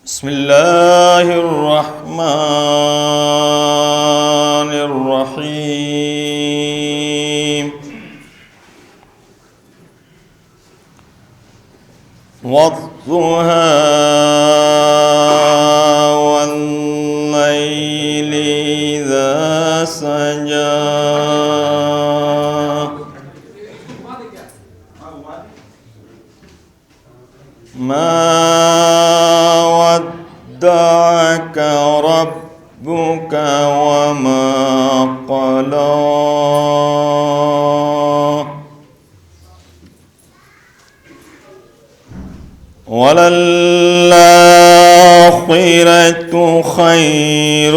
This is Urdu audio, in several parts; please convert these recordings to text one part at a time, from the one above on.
بسم اللہ الرحمن الرحیم والضحى والليل إذا سجى ما ودعك ربك وما قلى وللآخرة خير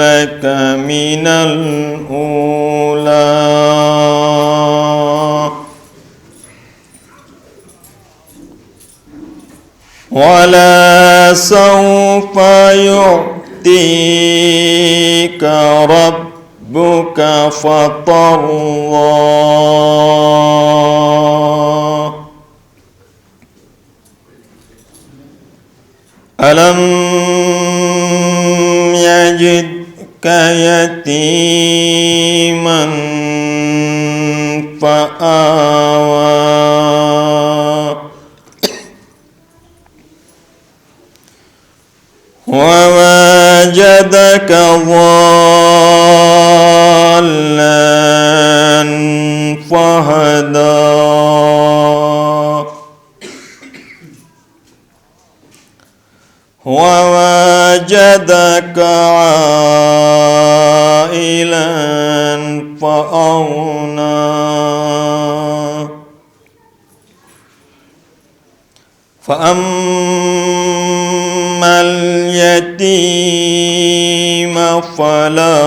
لك من الأولى ولسوف يعطيك ربك فترضى ألم يجدك يتيما فآوى ووجدك ضالا فهدى ووجدك عائلا فأغنى فأما اليتيم فلا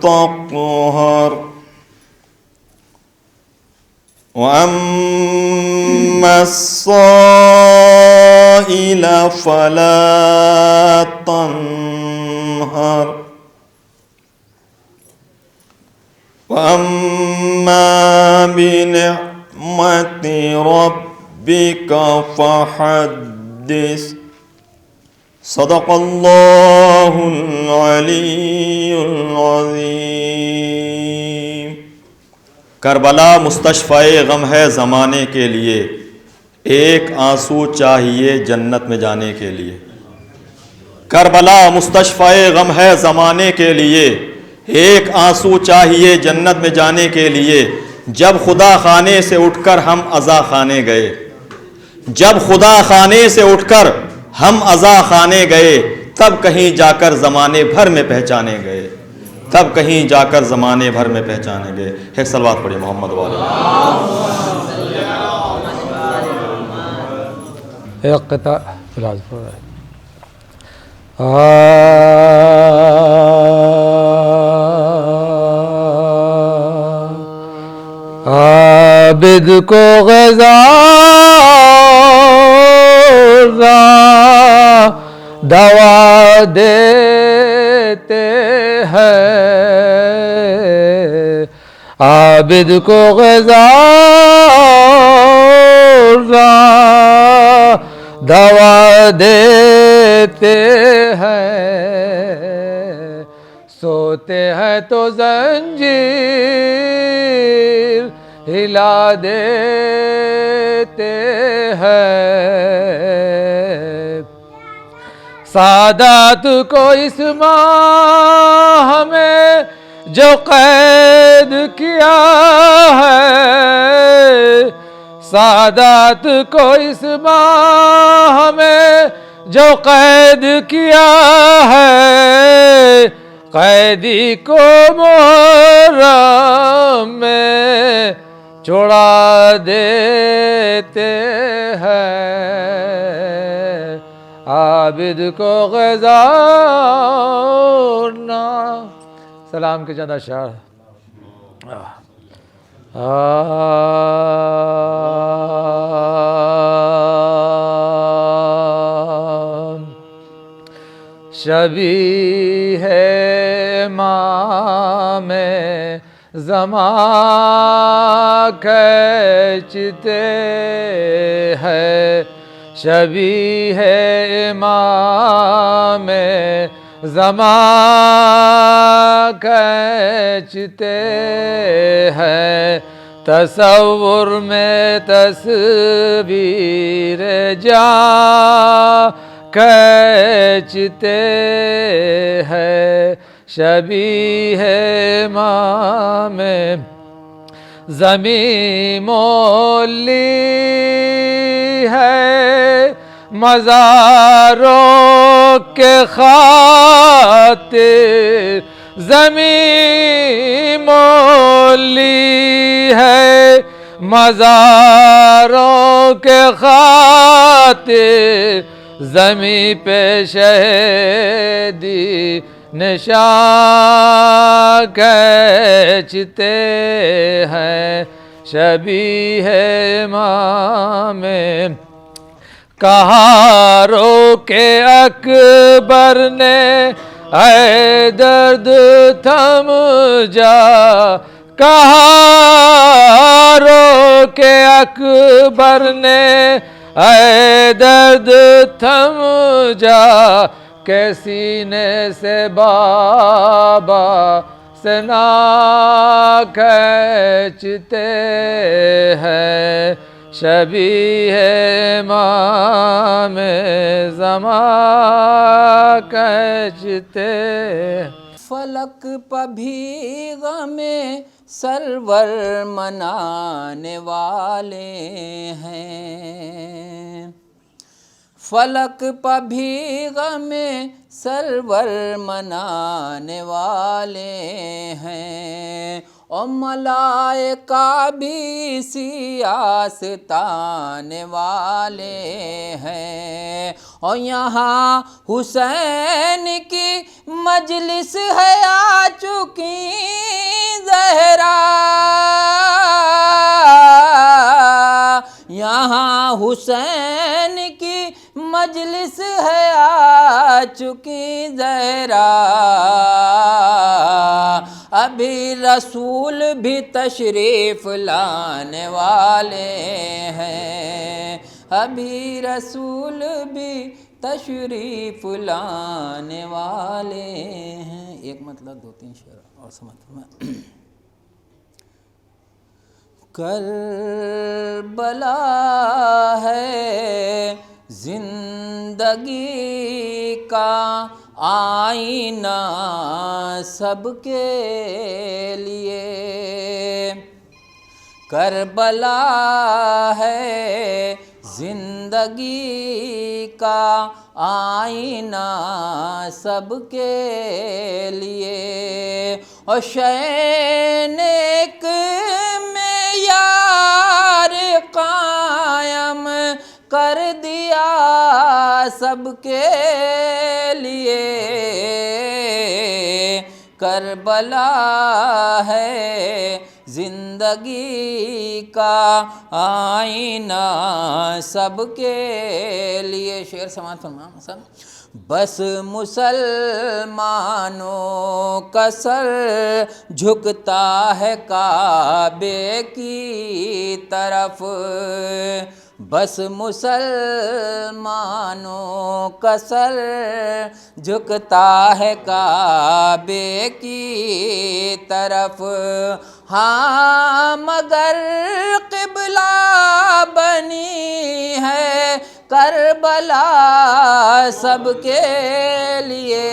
تقهر وأما السائل فلا تنهر وأما بنعمة ربك فحدث صدق اللہ العلی العظیم۔ کربلا مستشفیٰ غم ہے زمانے کے لیے، ایک آنسو چاہیے جنت میں جانے کے لیے۔ کربلا مستشفیٰ غم ہے زمانے کے لیے، ایک آنسو چاہیے جنت میں جانے کے لیے۔ جب خدا خانے سے اٹھ کر ہم عزا خانے گئے، جب خدا خانے سے اٹھ کر ہم عزا خانے گئے، تب کہیں جا کر زمانے بھر میں پہچانے گئے، تب کہیں جا کر زمانے بھر میں پہچانے گئے۔ ایک صلوات پڑھیں محمد والے۔ اقتدا عابد کو غزا دوا دیتے ہیں، عابد کو غذا دوا دیتے ہیں، سوتے ہیں تو زنجیر ہلا دیتے ہیں، سادات کو اس ماہ میں جو قید کیا ہے، سادات کو اس ماہ میں جو قید کیا ہے، قیدی کو محرم میں چھوڑا دیتے ہیں، عابد کو غذا نہ۔ سلام کے چند اشعار۔ شبیہ امام زمان کھینچتے ہیں، شبیہ امام زمان کھینچتے ہیں، تصور میں تصویر جاں کھینچتے ہیں، شبیہ امام زمین مولی ہے مزاروں کے خاطر، زمین مولی ہے مزاروں کے خاطر، زمین پہ شہیدی نشان کھینچتے ہیں، شبیہ امام کہا رو کے اکبر نے اے درد تھم جا، کہا رو کے اکبر نے اے درد تھم جا، کہ سینے سے بابا سے نہ کھینچتے ہیں، شبیہ امام زمان کھینچتے۔ فلک پہ بھی غم سرور منانے والے ہیں، فلک پہ بھی غم سرور منانے والے ہیں، اور ملائکہ بھی سیاستانے والے ہیں، اور یہاں حسین کی مجلس ہے آ چکی زہرا، یہاں حسین کی مجلس ہے آ چکی زہرا، ابھی رسول بھی تشریف لانے والے ہیں، ابھی رسول بھی تشریف لانے والے ہیں۔ ایک مطلب دو تین شعر اور سمجھ میں۔ کربلا ہے زندگی کا آئینہ سب کے لیے، کربلا ہے زندگی کا آئینہ سب کے لیے، اور شین ایک معیار قائم کر دیا سب کے لیے، کربلا ہے زندگی کا آئینہ سب کے لیے۔ شعر سماعت فرمائیں سب۔ بس مسلمانوں کا سر جھکتا ہے کعبے کی طرف، بس مسلمانوں کا سر جھکتا ہے کعبے کی طرف، ہاں مگر قبلہ بنی ہے کربلا سب کے لیے،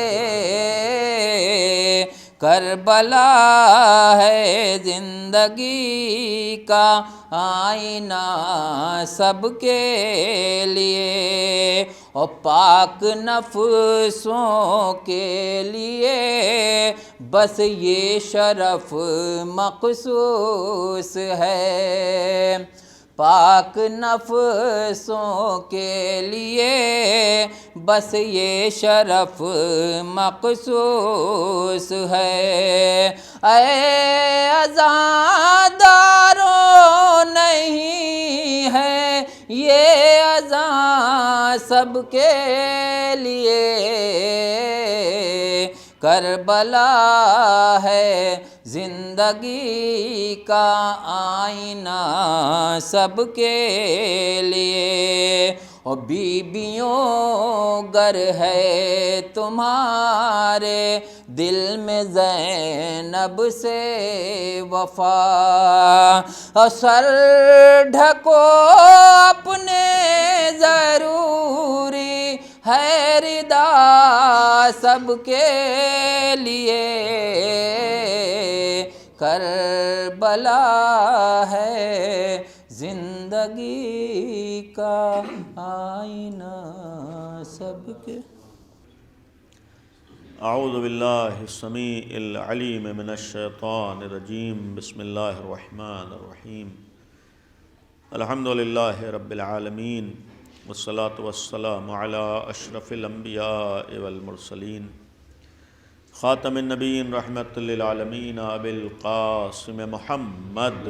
کربلا ہے زندگی کا آئینہ سب کے لیے، اور پاک نفسوں کے لیے بس یہ شرف مخصوص ہے، پاک نفسوں کے لیے بس یہ شرف مخصوص ہے، اے عزاداروں نہیں ہے یہ اذاں سب کے لیے، کربلا ہے زندگی کا آئینہ سب کے لیے، اور بیویوں گر ہے تمہارے دل میں زینب سے وفا، اور سر ڈھکو اپنے ضروری ہے ردا سب کے لیے، کربلا ہے زندگی کا آئینہ سب کے۔ اعوذ باللہ السمیع العلیم من الشیطان الرجیم، بسم اللہ الرحمن الرحیم، الحمد للہ رب العالمین، والصلاة والسلام علی اشرف الانبیاء والمرسلین، خاتم النبیین رحمت للعالمین، ابی القاسم محمد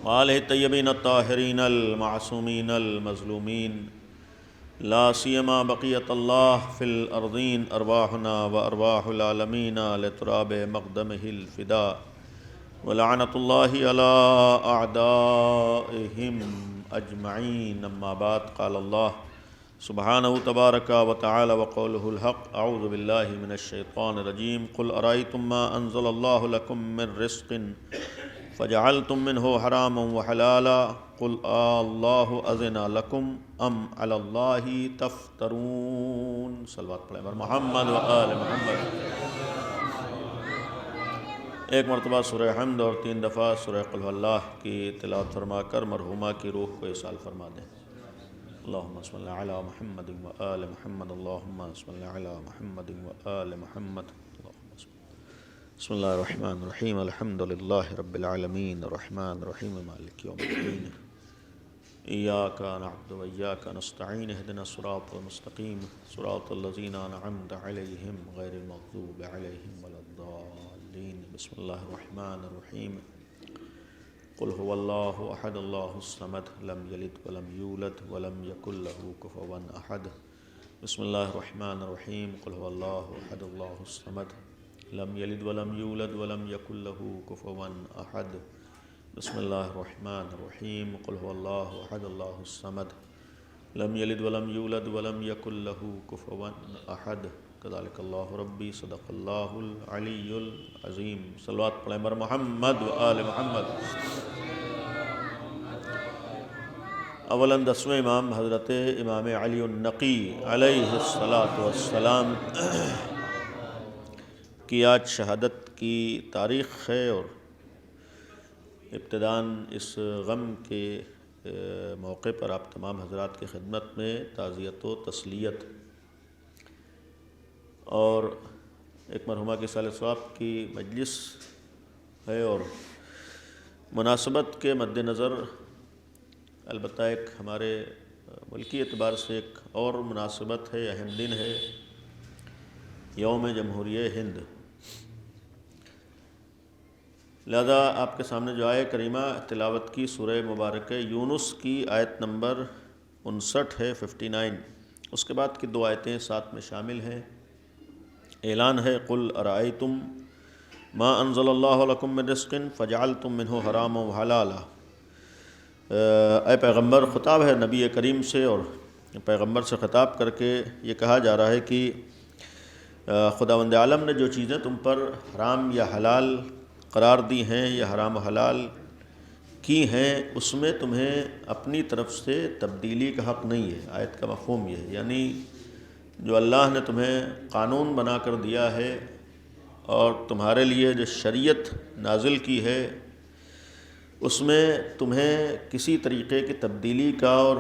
وآلہ الطیبین الطاہرین المعصومین المظلومین، لا سیما بقیت اللہ فی الارضین، ارواحنا و ارواح العالمین لتراب مقدمہ الفدا، ولعنت اللہ علی اعدائہم اجمعین، اما بعد، قال اللہ سبحانہ تبارک و تعالی وقولہ الحق، اعوذ باللہ من الشیطان الرجیم، قل ارائیتم ما انزل اللہ لکم من رزق فجعلتم منہ حراما وحلالا قل اللہ اذن لکم ام علی اللہ تفترون۔ صلوات پڑھیں بر محمد و آل محمد۔ ایک مرتبہ سورہ حمد اور 3 دفعہ سورہ قل هو اللہ کی تلاوت فرما کر مرحومہ کی روح کو اصال فرما دیں۔ اللہم صل علی محمد و آل محمد، اللہم صل علی محمد و آل محمد۔ بسم اللہ الرحمن الرحیم، الحمد للہ رب العالمین، الرحمن الرحیم، مالک یوم الدین، ایاک نعبد و ایاک نستعین، اہدنا الصراط المستقیم، صراط الذین انعمت علیہم غیر المغضوب علیہم ولا الضالین۔ بسم اللہ الرحمن الرحیم، قل هو اللہ احد اللہ الصمد لم یلد ولم یولد ولم یکن لہ کفوا احد۔ بسم اللہ الرحمن الرحیم، قل هو اللہ احد اللہ الصمد لم یلد ولم یولد ولم یکن لہ کفوا احد۔ بسم اللہ الرحمن الرحیم، قل هو اللہ احد اللہ الصمد لم یلد ولم یولد ولم یکن لہ کفوا احد۔ کذالک اللہ ربی، صدق اللہ العلی العظیم۔ صلوات پڑھیں بر محمد و آل محمد۔ اولاً 10ویں امام حضرت امام علی النقی علیہ السلام کی آج شہادت کی تاریخ ہے، اور ابتداً اس غم کے موقع پر آپ تمام حضرات کی خدمت میں تعزیت و تسلیت اور ایک مرحومہ کی سال ثواب کی مجلس ہے، اور مناسبت کے مد نظر البتہ ایک ہمارے ملکی اعتبار سے ایک اور مناسبت ہے، اہم دن ہے، یوم جمہوریہ ہند۔ لہذا آپ کے سامنے جو آیہ کریمہ تلاوت کی سورہ مبارکہ یونس کی آیت نمبر 59 ہے، 59، اس کے بعد کی 2 آیتیں ساتھ میں شامل ہیں۔ اعلان ہے، قل ارائیتم ما انزل اللہ لکم من رزق فجعلتم منہ حراما وحلالا۔ اے پیغمبر، خطاب ہے نبی کریم سے، اور پیغمبر سے خطاب کر کے یہ کہا جا رہا ہے کہ خداوند عالم نے جو چیزیں تم پر حرام یا حلال قرار دی ہیں یا حرام و حلال کی ہیں، اس میں تمہیں اپنی طرف سے تبدیلی کا حق نہیں ہے۔ آیت کا مفہوم یہ ہے، یعنی جو اللہ نے تمہیں قانون بنا کر دیا ہے اور تمہارے لیے جو شریعت نازل کی ہے، اس میں تمہیں کسی طریقے کی تبدیلی کا اور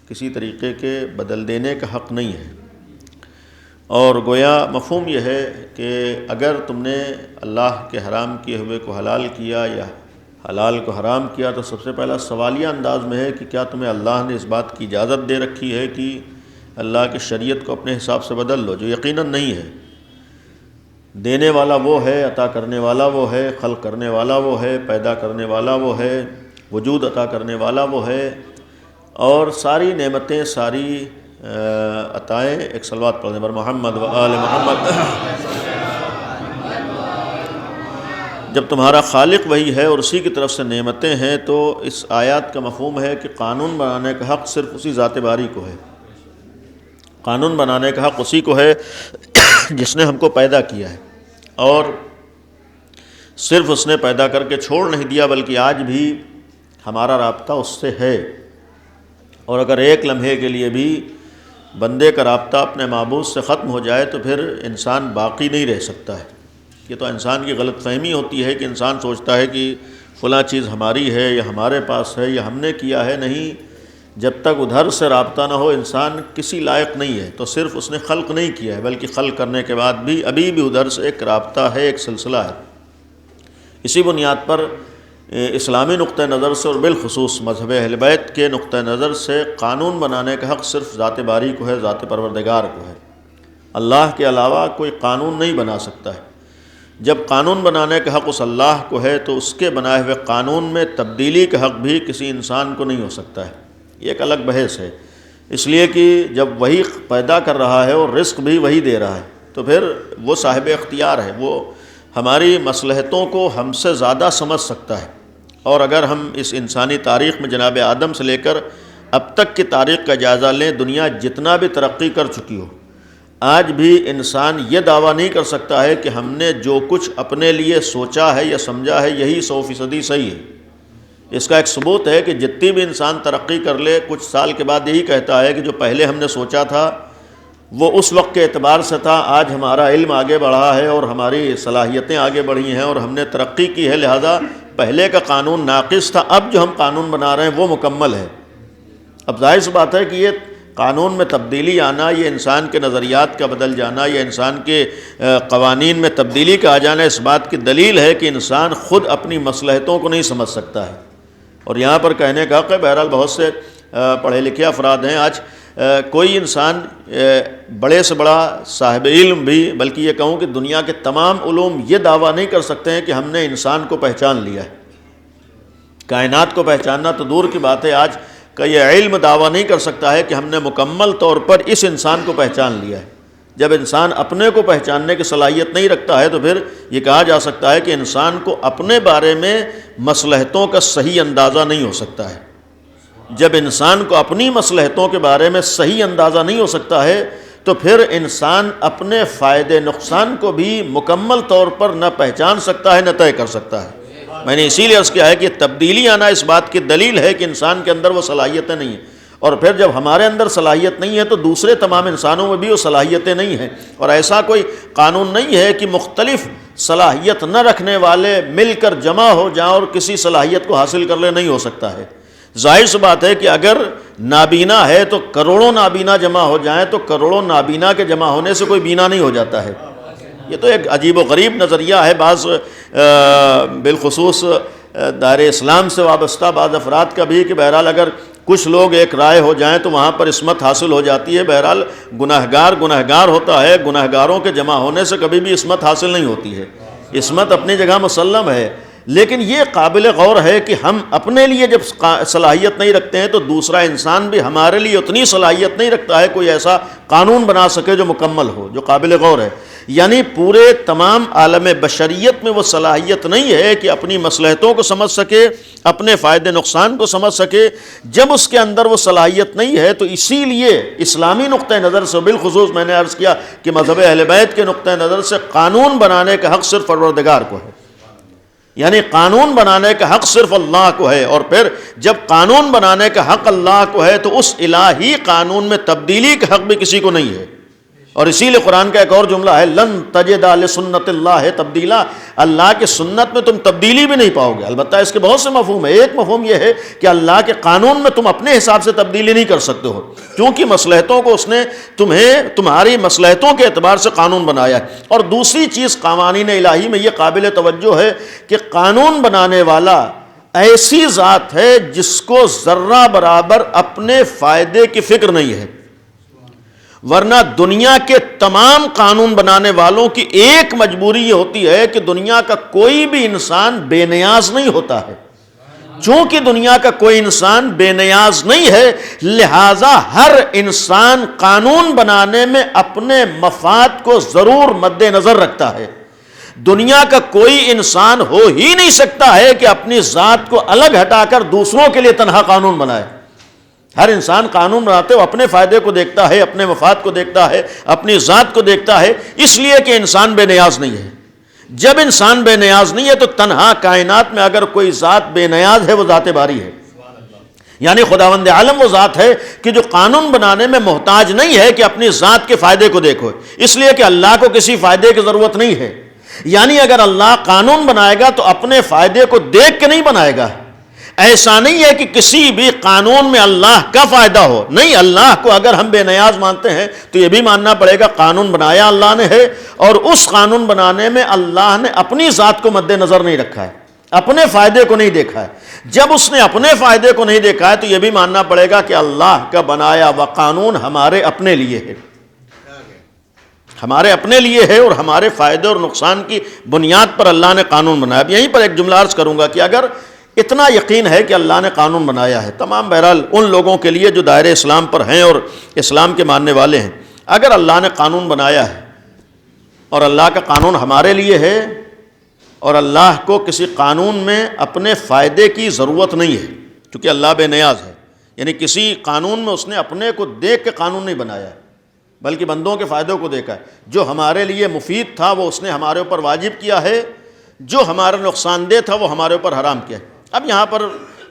کسی طریقے کے بدل دینے کا حق نہیں ہے۔ اور گویا مفہوم یہ ہے کہ اگر تم نے اللہ کے حرام کیے ہوئے کو حلال کیا یا حلال کو حرام کیا، تو سب سے پہلا سوالیہ انداز میں ہے کہ کیا تمہیں اللہ نے اس بات کی اجازت دے رکھی ہے کہ اللہ کی شریعت کو اپنے حساب سے بدل لو، جو یقیناً نہیں ہے۔ دینے والا وہ ہے، عطا کرنے والا وہ ہے، خلق کرنے والا وہ ہے، پیدا کرنے والا وہ ہے، وجود عطا کرنے والا وہ ہے، اور ساری نعمتیں، ساری عطائیں، ایک صلوات پڑھنے پر محمد و آل محمد۔ جب تمہارا خالق وہی ہے اور اسی کی طرف سے نعمتیں ہیں، تو اس آیات کا مفہوم ہے کہ قانون بنانے کا حق صرف اسی ذات باری کو ہے۔ قانون بنانے کا حق اسی کو ہے جس نے ہم کو پیدا کیا ہے، اور صرف اس نے پیدا کر کے چھوڑ نہیں دیا بلکہ آج بھی ہمارا رابطہ اس سے ہے۔ اور اگر ایک لمحے کے لیے بھی بندے کا رابطہ اپنے معبود سے ختم ہو جائے تو پھر انسان باقی نہیں رہ سکتا ہے۔ یہ تو انسان کی غلط فہمی ہوتی ہے کہ انسان سوچتا ہے کہ فلاں چیز ہماری ہے یا ہمارے پاس ہے یا ہم نے کیا ہے۔ نہیں، جب تک ادھر سے رابطہ نہ ہو انسان کسی لائق نہیں ہے۔ تو صرف اس نے خلق نہیں کیا ہے بلکہ خلق کرنے کے بعد بھی ابھی بھی ادھر سے ایک رابطہ ہے، ایک سلسلہ ہے۔ اسی بنیاد پر اسلامی نقطہ نظر سے اور بالخصوص مذہب اہل بیت کے نقطہ نظر سے قانون بنانے کا حق صرف ذات باری کو ہے، ذات پروردگار کو ہے۔ اللہ کے علاوہ کوئی قانون نہیں بنا سکتا ہے۔ جب قانون بنانے کا حق اس اللہ کو ہے تو اس کے بنائے ہوئے قانون میں تبدیلی کا حق بھی کسی انسان کو نہیں ہو سکتا ہے۔ یہ ایک الگ بحث ہے، اس لیے کہ جب وہی پیدا کر رہا ہے اور رزق بھی وہی دے رہا ہے تو پھر وہ صاحب اختیار ہے، وہ ہماری مصلحتوں کو ہم سے زیادہ سمجھ سکتا ہے۔ اور اگر ہم اس انسانی تاریخ میں جناب آدم سے لے کر اب تک کی تاریخ کا جائزہ لیں، دنیا جتنا بھی ترقی کر چکی ہو، آج بھی انسان یہ دعویٰ نہیں کر سکتا ہے کہ ہم نے جو کچھ اپنے لیے سوچا ہے یا سمجھا ہے یہی 100% صحیح ہے۔ اس کا ایک ثبوت ہے کہ جتنی بھی انسان ترقی کر لے کچھ سال کے بعد یہی کہتا ہے کہ جو پہلے ہم نے سوچا تھا وہ اس وقت کے اعتبار سے تھا، آج ہمارا علم آگے بڑھا ہے اور ہماری صلاحیتیں آگے بڑھی ہیں اور ہم نے ترقی کی ہے، لہذا پہلے کا قانون ناقص تھا، اب جو ہم قانون بنا رہے ہیں وہ مکمل ہے۔ اب ظاہر سی بات ہے کہ یہ قانون میں تبدیلی آنا، یہ انسان کے نظریات کا بدل جانا، یہ انسان کے قوانین میں تبدیلی کا آ جانا اس بات کی دلیل ہے کہ انسان خود اپنی مصلحتوں کو نہیں سمجھ سکتا ہے۔ اور یہاں پر کہنے کا حق ہے، بہرحال بہت سے پڑھے لکھے افراد ہیں آج، کوئی انسان بڑے سے بڑا صاحب علم بھی، بلکہ یہ کہوں کہ دنیا کے تمام علوم یہ دعویٰ نہیں کر سکتے ہیں کہ ہم نے انسان کو پہچان لیا ہے۔ کائنات کو پہچاننا تو دور کی بات ہے، آج کا یہ علم دعویٰ نہیں کر سکتا ہے کہ ہم نے مکمل طور پر اس انسان کو پہچان لیا ہے۔ جب انسان اپنے کو پہچاننے کی صلاحیت نہیں رکھتا ہے تو پھر یہ کہا جا سکتا ہے کہ انسان کو اپنے بارے میں مصلحتوں کا صحیح اندازہ نہیں ہو سکتا ہے۔ جب انسان کو اپنی مصلحتوں کے بارے میں صحیح اندازہ نہیں ہو سکتا ہے تو پھر انسان اپنے فائدے نقصان کو بھی مکمل طور پر نہ پہچان سکتا ہے نہ طے کر سکتا ہے۔ میں نے اسی لیے عرض کیا ہے کہ تبدیلی آنا اس بات کی دلیل ہے کہ انسان کے اندر وہ صلاحیتیں نہیں ہیں، اور پھر جب ہمارے اندر صلاحیت نہیں ہے تو دوسرے تمام انسانوں میں بھی وہ صلاحیتیں نہیں ہیں۔ اور ایسا کوئی قانون نہیں ہے کہ مختلف صلاحیت نہ رکھنے والے مل کر جمع ہو جائیں اور کسی صلاحیت کو حاصل کر لیں، نہیں ہو سکتا ہے۔ ظاہر سی بات ہے کہ اگر نابینا ہے تو کروڑوں نابینا جمع ہو جائیں تو کروڑوں نابینا کے جمع ہونے سے کوئی بینا نہیں ہو جاتا ہے۔ یہ تو ایک عجیب و غریب نظریہ ہے، بعض بالخصوص دائرہ اسلام سے وابستہ بعض افراد کا بھی، کہ بہرحال اگر کچھ لوگ ایک رائے ہو جائیں تو وہاں پر عصمت حاصل ہو جاتی ہے۔ بہرحال گنہگار ہوتا ہے، گنہگاروں کے جمع ہونے سے کبھی بھی عصمت حاصل نہیں ہوتی ہے۔ عصمت اپنی جگہ مسلم ہے، لیکن یہ قابل غور ہے کہ ہم اپنے لیے جب صلاحیت نہیں رکھتے ہیں تو دوسرا انسان بھی ہمارے لیے اتنی صلاحیت نہیں رکھتا ہے کوئی ایسا قانون بنا سکے جو مکمل ہو، جو قابل غور ہے۔ یعنی پورے تمام عالم بشریت میں وہ صلاحیت نہیں ہے کہ اپنی مصلحتوں کو سمجھ سکے، اپنے فائدے نقصان کو سمجھ سکے۔ جب اس کے اندر وہ صلاحیت نہیں ہے تو اسی لیے اسلامی نقطہ نظر سے، بالخصوص میں نے عرض کیا کہ مذہب اہل بیت کے نقطہ نظر سے، قانون بنانے کا حق صرف پروردگار کو ہے۔ یعنی قانون بنانے کا حق صرف اللہ کو ہے، اور پھر جب قانون بنانے کا حق اللہ کو ہے تو اس الہی قانون میں تبدیلی کا حق بھی کسی کو نہیں ہے۔ اور اسی لیے قرآن کا ایک اور جملہ ہے، لن تجد لسنت اللہ تبدیلا، اللہ کی سنت میں تم تبدیلی بھی نہیں پاؤ گے۔ البتہ اس کے بہت سے مفہوم ہیں، ایک مفہوم یہ ہے کہ اللہ کے قانون میں تم اپنے حساب سے تبدیلی نہیں کر سکتے ہو، کیونکہ مصلحتوں کو اس نے تمہاری مصلحتوں کے اعتبار سے قانون بنایا ہے۔ اور دوسری چیز قوانین الہی میں یہ قابل توجہ ہے کہ قانون بنانے والا ایسی ذات ہے جس کو ذرہ برابر اپنے فائدے کی فکر نہیں ہے، ورنہ دنیا کے تمام قانون بنانے والوں کی ایک مجبوری یہ ہوتی ہے کہ دنیا کا کوئی بھی انسان بے نیاز نہیں ہوتا ہے۔ چونکہ دنیا کا کوئی انسان بے نیاز نہیں ہے، لہذا ہر انسان قانون بنانے میں اپنے مفاد کو ضرور مد نظر رکھتا ہے۔ دنیا کا کوئی انسان ہو ہی نہیں سکتا ہے کہ اپنی ذات کو الگ ہٹا کر دوسروں کے لیے تنہا قانون بنائے۔ ہر انسان قانون بناتے وہ اپنے فائدے کو دیکھتا ہے، اپنے مفاد کو دیکھتا ہے، اپنی ذات کو دیکھتا ہے، اس لیے کہ انسان بے نیاز نہیں ہے۔ جب انسان بے نیاز نہیں ہے تو تنہا کائنات میں اگر کوئی ذات بے نیاز ہے وہ ذات باری ہے، یعنی خداوند عالم وہ ذات ہے کہ جو قانون بنانے میں محتاج نہیں ہے کہ اپنی ذات کے فائدے کو دیکھو، اس لیے کہ اللہ کو کسی فائدے کی ضرورت نہیں ہے۔ یعنی اگر اللہ قانون بنائے گا تو اپنے فائدے کو دیکھ کے نہیں بنائے گا۔ ایسا نہیں ہے کہ کسی بھی قانون میں اللہ کا فائدہ ہو، نہیں، اللہ کو اگر ہم بے نیاز مانتے ہیں تو یہ بھی ماننا پڑے گا قانون بنایا اللہ نے ہے، اور اس قانون بنانے میں اللہ نے اپنی ذات کو مد نظر نہیں رکھا ہے، اپنے فائدے کو نہیں دیکھا ہے۔ جب اس نے اپنے فائدے کو نہیں دیکھا ہے تو یہ بھی ماننا پڑے گا کہ اللہ کا بنایا ہوا قانون ہمارے اپنے لیے ہے، ہمارے اپنے لیے ہے، اور ہمارے فائدے اور نقصان کی بنیاد پر اللہ نے قانون بنایا۔ اب یہیں پر ایک جملہ عرض کروں گا کہ اگر اتنا یقین ہے کہ اللہ نے قانون بنایا ہے، تمام بہرحال ان لوگوں کے لیے جو دائرے اسلام پر ہیں اور اسلام کے ماننے والے ہیں، اگر اللہ نے قانون بنایا ہے اور اللہ کا قانون ہمارے لیے ہے، اور اللہ کو کسی قانون میں اپنے فائدے کی ضرورت نہیں ہے کیونکہ اللہ بے نیاز ہے، یعنی کسی قانون میں اس نے اپنے کو دیکھ کے قانون نہیں بنایا ہے بلکہ بندوں کے فائدوں کو دیکھا ہے۔ جو ہمارے لیے مفید تھا وہ اس نے ہمارے اوپر واجب کیا ہے، جو ہمارا نقصان دہ تھا وہ ہمارے اوپر حرام کیا ہے۔ اب یہاں پر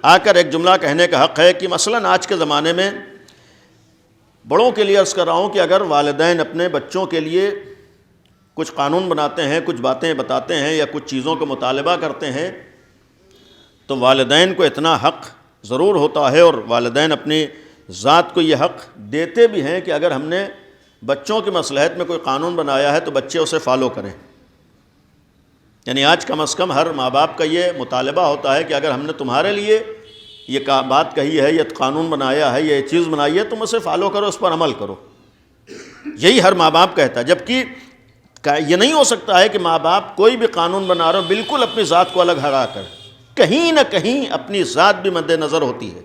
آ کر ایک جملہ کہنے کا حق ہے کہ مثلاً آج کے زمانے میں بڑوں کے لیے عرض کر رہا ہوں کہ اگر والدین اپنے بچوں کے لیے کچھ قانون بناتے ہیں، کچھ باتیں بتاتے ہیں یا کچھ چیزوں کو مطالبہ کرتے ہیں تو والدین کو اتنا حق ضرور ہوتا ہے، اور والدین اپنی ذات کو یہ حق دیتے بھی ہیں کہ اگر ہم نے بچوں کی مصلحت میں کوئی قانون بنایا ہے تو بچے اسے فالو کریں۔ یعنی آج کم از کم ہر ماں باپ کا یہ مطالبہ ہوتا ہے کہ اگر ہم نے تمہارے لیے یہ بات کہی ہے، یہ قانون بنایا ہے، یہ چیز بنائی ہے، تم اسے فالو کرو، اس پر عمل کرو۔ یہی ہر ماں باپ کہتا ہے، جبکہ یہ نہیں ہو سکتا ہے کہ ماں باپ کوئی بھی قانون بنا رہے ہو بالکل اپنی ذات کو الگ ہٹا کر، کہیں نہ کہیں اپنی ذات بھی مد نظر ہوتی ہے۔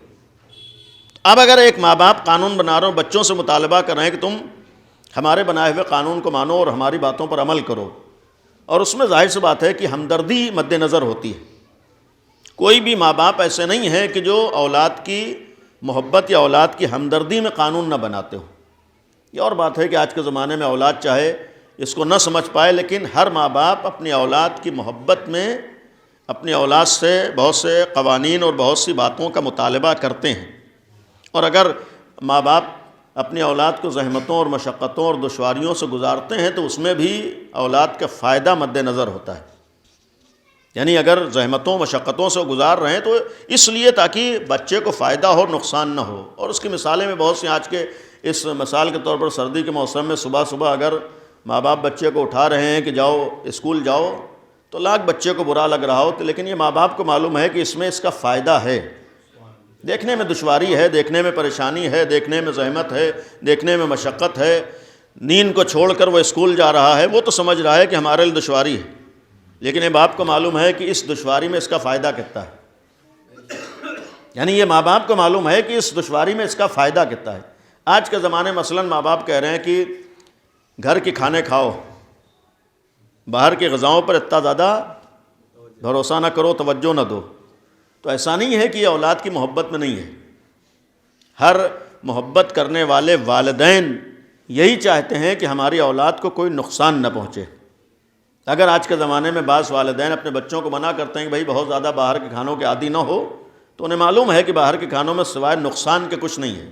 اب اگر ایک ماں باپ قانون بنا رہے ہو، بچوں سے مطالبہ کر رہے ہیں کہ تم ہمارے بنائے ہوئے قانون کو مانو اور ہماری باتوں پر عمل کرو، اور اس میں ظاہر سی بات ہے کہ ہمدردی مد نظر ہوتی ہے۔ کوئی بھی ماں باپ ایسے نہیں ہیں کہ جو اولاد کی محبت یا اولاد کی ہمدردی میں قانون نہ بناتے ہو۔ یہ اور بات ہے کہ آج کے زمانے میں اولاد چاہے اس کو نہ سمجھ پائے، لیکن ہر ماں باپ اپنی اولاد کی محبت میں اپنی اولاد سے بہت سے قوانین اور بہت سی باتوں کا مطالبہ کرتے ہیں، اور اگر ماں باپ اپنی اولاد کو زحمتوں اور مشقتوں اور دشواریوں سے گزارتے ہیں تو اس میں بھی اولاد کا فائدہ مد نظر ہوتا ہے۔ یعنی اگر زحمتوں مشقتوں سے گزار رہے ہیں تو اس لیے تاکہ بچے کو فائدہ ہو، نقصان نہ ہو۔ اور اس کی مثالیں میں بہت سی، آج کے اس مثال کے طور پر سردی کے موسم میں صبح صبح اگر ماں باپ بچے کو اٹھا رہے ہیں کہ جاؤ اسکول جاؤ، تو لاکھ بچے کو برا لگ رہا ہو، لیکن یہ ماں باپ کو معلوم ہے کہ اس میں اس کا فائدہ ہے۔ دیکھنے میں دشواری ہے، دیکھنے میں پریشانی ہے، دیکھنے میں زحمت ہے، دیکھنے میں مشقت ہے، نیند کو چھوڑ کر وہ اسکول جا رہا ہے، وہ تو سمجھ رہا ہے کہ ہمارے لیے دشواری ہے، لیکن یہ باپ کو معلوم ہے کہ اس دشواری میں اس کا فائدہ کتنا ہے۔ یعنی یہ ماں باپ کو معلوم ہے کہ اس دشواری میں اس کا فائدہ کتنا ہے۔ آج کے زمانے میں مثلاً ماں باپ کہہ رہے ہیں کہ گھر کے کھانے کھاؤ، باہر کی غذاؤں پر اتنا زیادہ بھروسہ نہ کرو، توجہ نہ دو۔ تو ایسا نہیں ہے کہ یہ اولاد کی محبت میں نہیں ہے۔ ہر محبت کرنے والے والدین یہی چاہتے ہیں کہ ہماری اولاد کو کوئی نقصان نہ پہنچے۔ اگر آج کے زمانے میں بعض والدین اپنے بچوں کو منع کرتے ہیں کہ بھائی بہت زیادہ باہر کے کھانوں کے عادی نہ ہو، تو انہیں معلوم ہے کہ باہر کے کھانوں میں سوائے نقصان کے کچھ نہیں ہے۔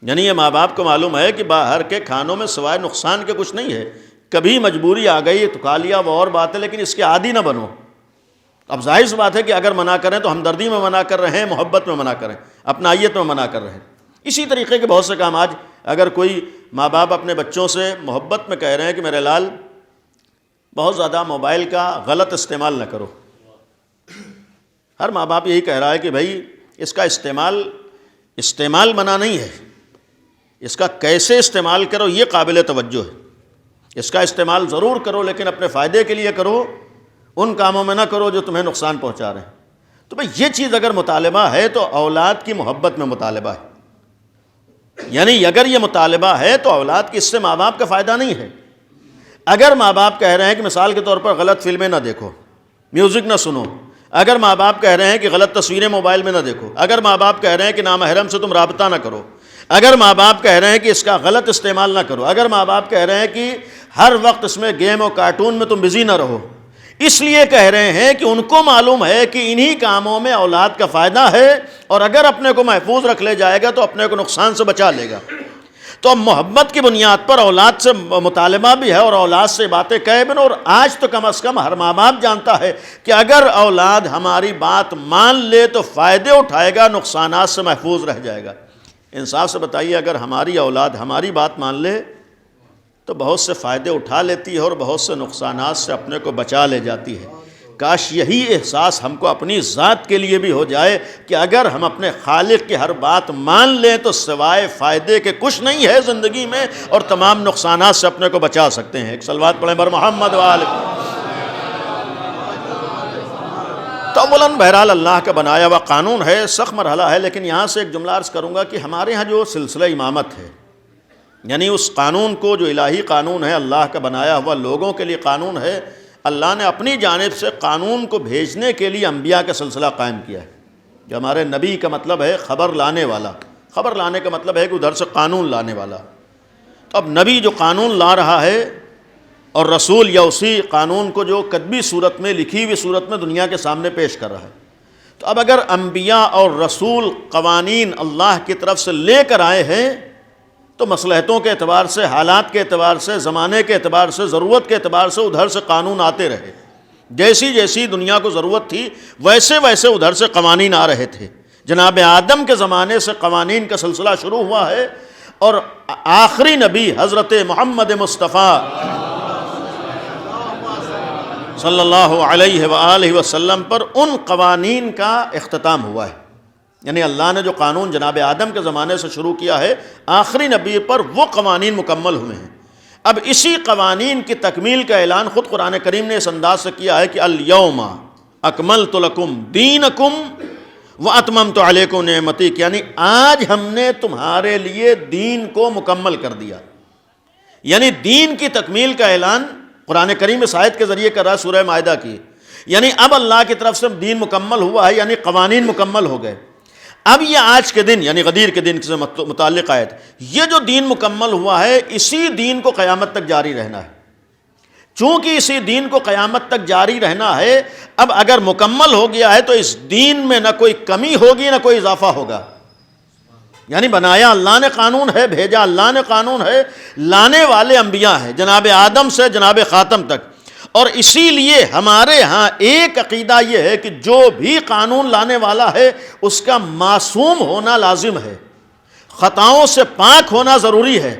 یعنی یہ ماں باپ کو معلوم ہے کہ باہر کے کھانوں میں سوائے نقصان کے کچھ نہیں ہے۔ کبھی مجبوری آ گئی تو کھا لیا، وہ اور بات ہے، لیکن اس کے عادی نہ بنو۔ اب ظاہر سی بات ہے کہ اگر منع کریں تو ہمدردی میں منع کر رہے ہیں، محبت میں منع کریں، اپنائیت میں منع کر رہے ہیں۔ اسی طریقے کے بہت سے کام آج اگر کوئی ماں باپ اپنے بچوں سے محبت میں کہہ رہے ہیں کہ میرے لال بہت زیادہ موبائل کا غلط استعمال نہ کرو، ہر ماں باپ یہی کہہ رہا ہے کہ بھائی اس کا استعمال منع نہیں ہے، اس کا کیسے استعمال کرو یہ قابل توجہ ہے۔ اس کا استعمال ضرور کرو، لیکن اپنے فائدے کے لیے کرو، ان کاموں میں نہ کرو جو تمہیں نقصان پہنچا رہے ہیں۔ تو بھئی یہ چیز اگر مطالبہ ہے تو اولاد کی محبت میں مطالبہ ہے، یعنی اگر یہ مطالبہ ہے تو اولاد کی اس سے ماں باپ کا فائدہ نہیں ہے۔ اگر ماں باپ کہہ رہے ہیں کہ مثال کے طور پر غلط فلمیں نہ دیکھو، میوزک نہ سنو، اگر ماں باپ کہہ رہے ہیں کہ غلط تصویریں موبائل میں نہ دیکھو، اگر ماں باپ کہہ رہے ہیں کہ نامحرم سے تم رابطہ نہ کرو، اگر ماں باپ کہہ رہے ہیں کہ اس کا غلط استعمال نہ کرو، اگر ماں باپ کہہ رہے ہیں کہ ہر وقت اس میں گیم اور کارٹون میں تم بزی نہ رہو، اس لیے کہہ رہے ہیں کہ ان کو معلوم ہے کہ انہی کاموں میں اولاد کا فائدہ ہے، اور اگر اپنے کو محفوظ رکھ لے جائے گا تو اپنے کو نقصان سے بچا لے گا. تو اب محبت کی بنیاد پر اولاد سے مطالبہ بھی ہے اور اولاد سے باتیں کہے بھی. اور آج تو کم از کم ہر ماں باپ جانتا ہے کہ اگر اولاد ہماری بات مان لے تو فائدے اٹھائے گا، نقصانات سے محفوظ رہ جائے گا. انصاف سے بتائیے، اگر ہماری اولاد ہماری بات مان لے تو بہت سے فائدے اٹھا لیتی ہے اور بہت سے نقصانات سے اپنے کو بچا لے جاتی ہے. کاش یہی احساس ہم کو اپنی ذات کے لیے بھی ہو جائے کہ اگر ہم اپنے خالق کی ہر بات مان لیں تو سوائے فائدے کے کچھ نہیں ہے زندگی میں، اور تمام نقصانات سے اپنے کو بچا سکتے ہیں. ایک صلوات پڑھیں بر محمد وآلہ. تو اولاً بہرحال اللہ کا بنایا ہوا قانون ہے، سخت مرحلہ ہے، لیکن یہاں سے ایک جملہ عرض کروں گا کہ ہمارے ہاں جو سلسلہ امامت ہے، یعنی اس قانون کو جو الہی قانون ہے، اللہ کا بنایا ہوا لوگوں کے لیے قانون ہے، اللہ نے اپنی جانب سے قانون کو بھیجنے کے لیے انبیاء کا سلسلہ قائم کیا ہے. جو ہمارے نبی کا مطلب ہے خبر لانے والا، خبر لانے کا مطلب ہے کہ ادھر سے قانون لانے والا. تو اب نبی جو قانون لا رہا ہے اور رسول یا اسی قانون کو جو کتبی صورت میں، لکھی ہوئی صورت میں دنیا کے سامنے پیش کر رہا ہے. تو اب اگر انبیاء اور رسول قوانین اللہ کی طرف سے لے کر آئے ہیں تو مصلحتوں کے اعتبار سے، حالات کے اعتبار سے، زمانے کے اعتبار سے، ضرورت کے اعتبار سے ادھر سے قانون آتے رہے. جیسی جیسی دنیا کو ضرورت تھی ویسے ویسے ادھر سے قوانین آ رہے تھے. جناب آدم کے زمانے سے قوانین کا سلسلہ شروع ہوا ہے، اور آخری نبی حضرت محمد مصطفیٰ صلی اللہ علیہ وآلہ وسلم پر ان قوانین کا اختتام ہوا ہے. یعنی اللہ نے جو قانون جناب آدم کے زمانے سے شروع کیا ہے، آخری نبی پر وہ قوانین مکمل ہوئے ہیں. اب اسی قوانین کی تکمیل کا اعلان خود قرآن کریم نے اس انداز سے کیا ہے کہ الیوم اکملت لکم دینکم واتممت علیکم نعمتی، یعنی آج ہم نے تمہارے لیے دین کو مکمل کر دیا. یعنی دین کی تکمیل کا اعلان قرآن کریم اس آیت کے ذریعے کر رہا ہے سورہ مائدہ کی. یعنی اب اللہ کی طرف سے دین مکمل ہوا ہے، یعنی قوانین مکمل ہو گئے. اب یہ آج کے دن یعنی غدیر کے دن سے متعلق آیت، یہ جو دین مکمل ہوا ہے اسی دین کو قیامت تک جاری رہنا ہے. چونکہ اسی دین کو قیامت تک جاری رہنا ہے، اب اگر مکمل ہو گیا ہے تو اس دین میں نہ کوئی کمی ہوگی نہ کوئی اضافہ ہوگا. یعنی بنایا اللہ نے قانون ہے، بھیجا اللہ نے قانون ہے، لانے والے انبیاء ہیں جناب آدم سے جناب خاتم تک. اور اسی لیے ہمارے ہاں ایک عقیدہ یہ ہے کہ جو بھی قانون لانے والا ہے اس کا معصوم ہونا لازم ہے، خطاؤں سے پاک ہونا ضروری ہے،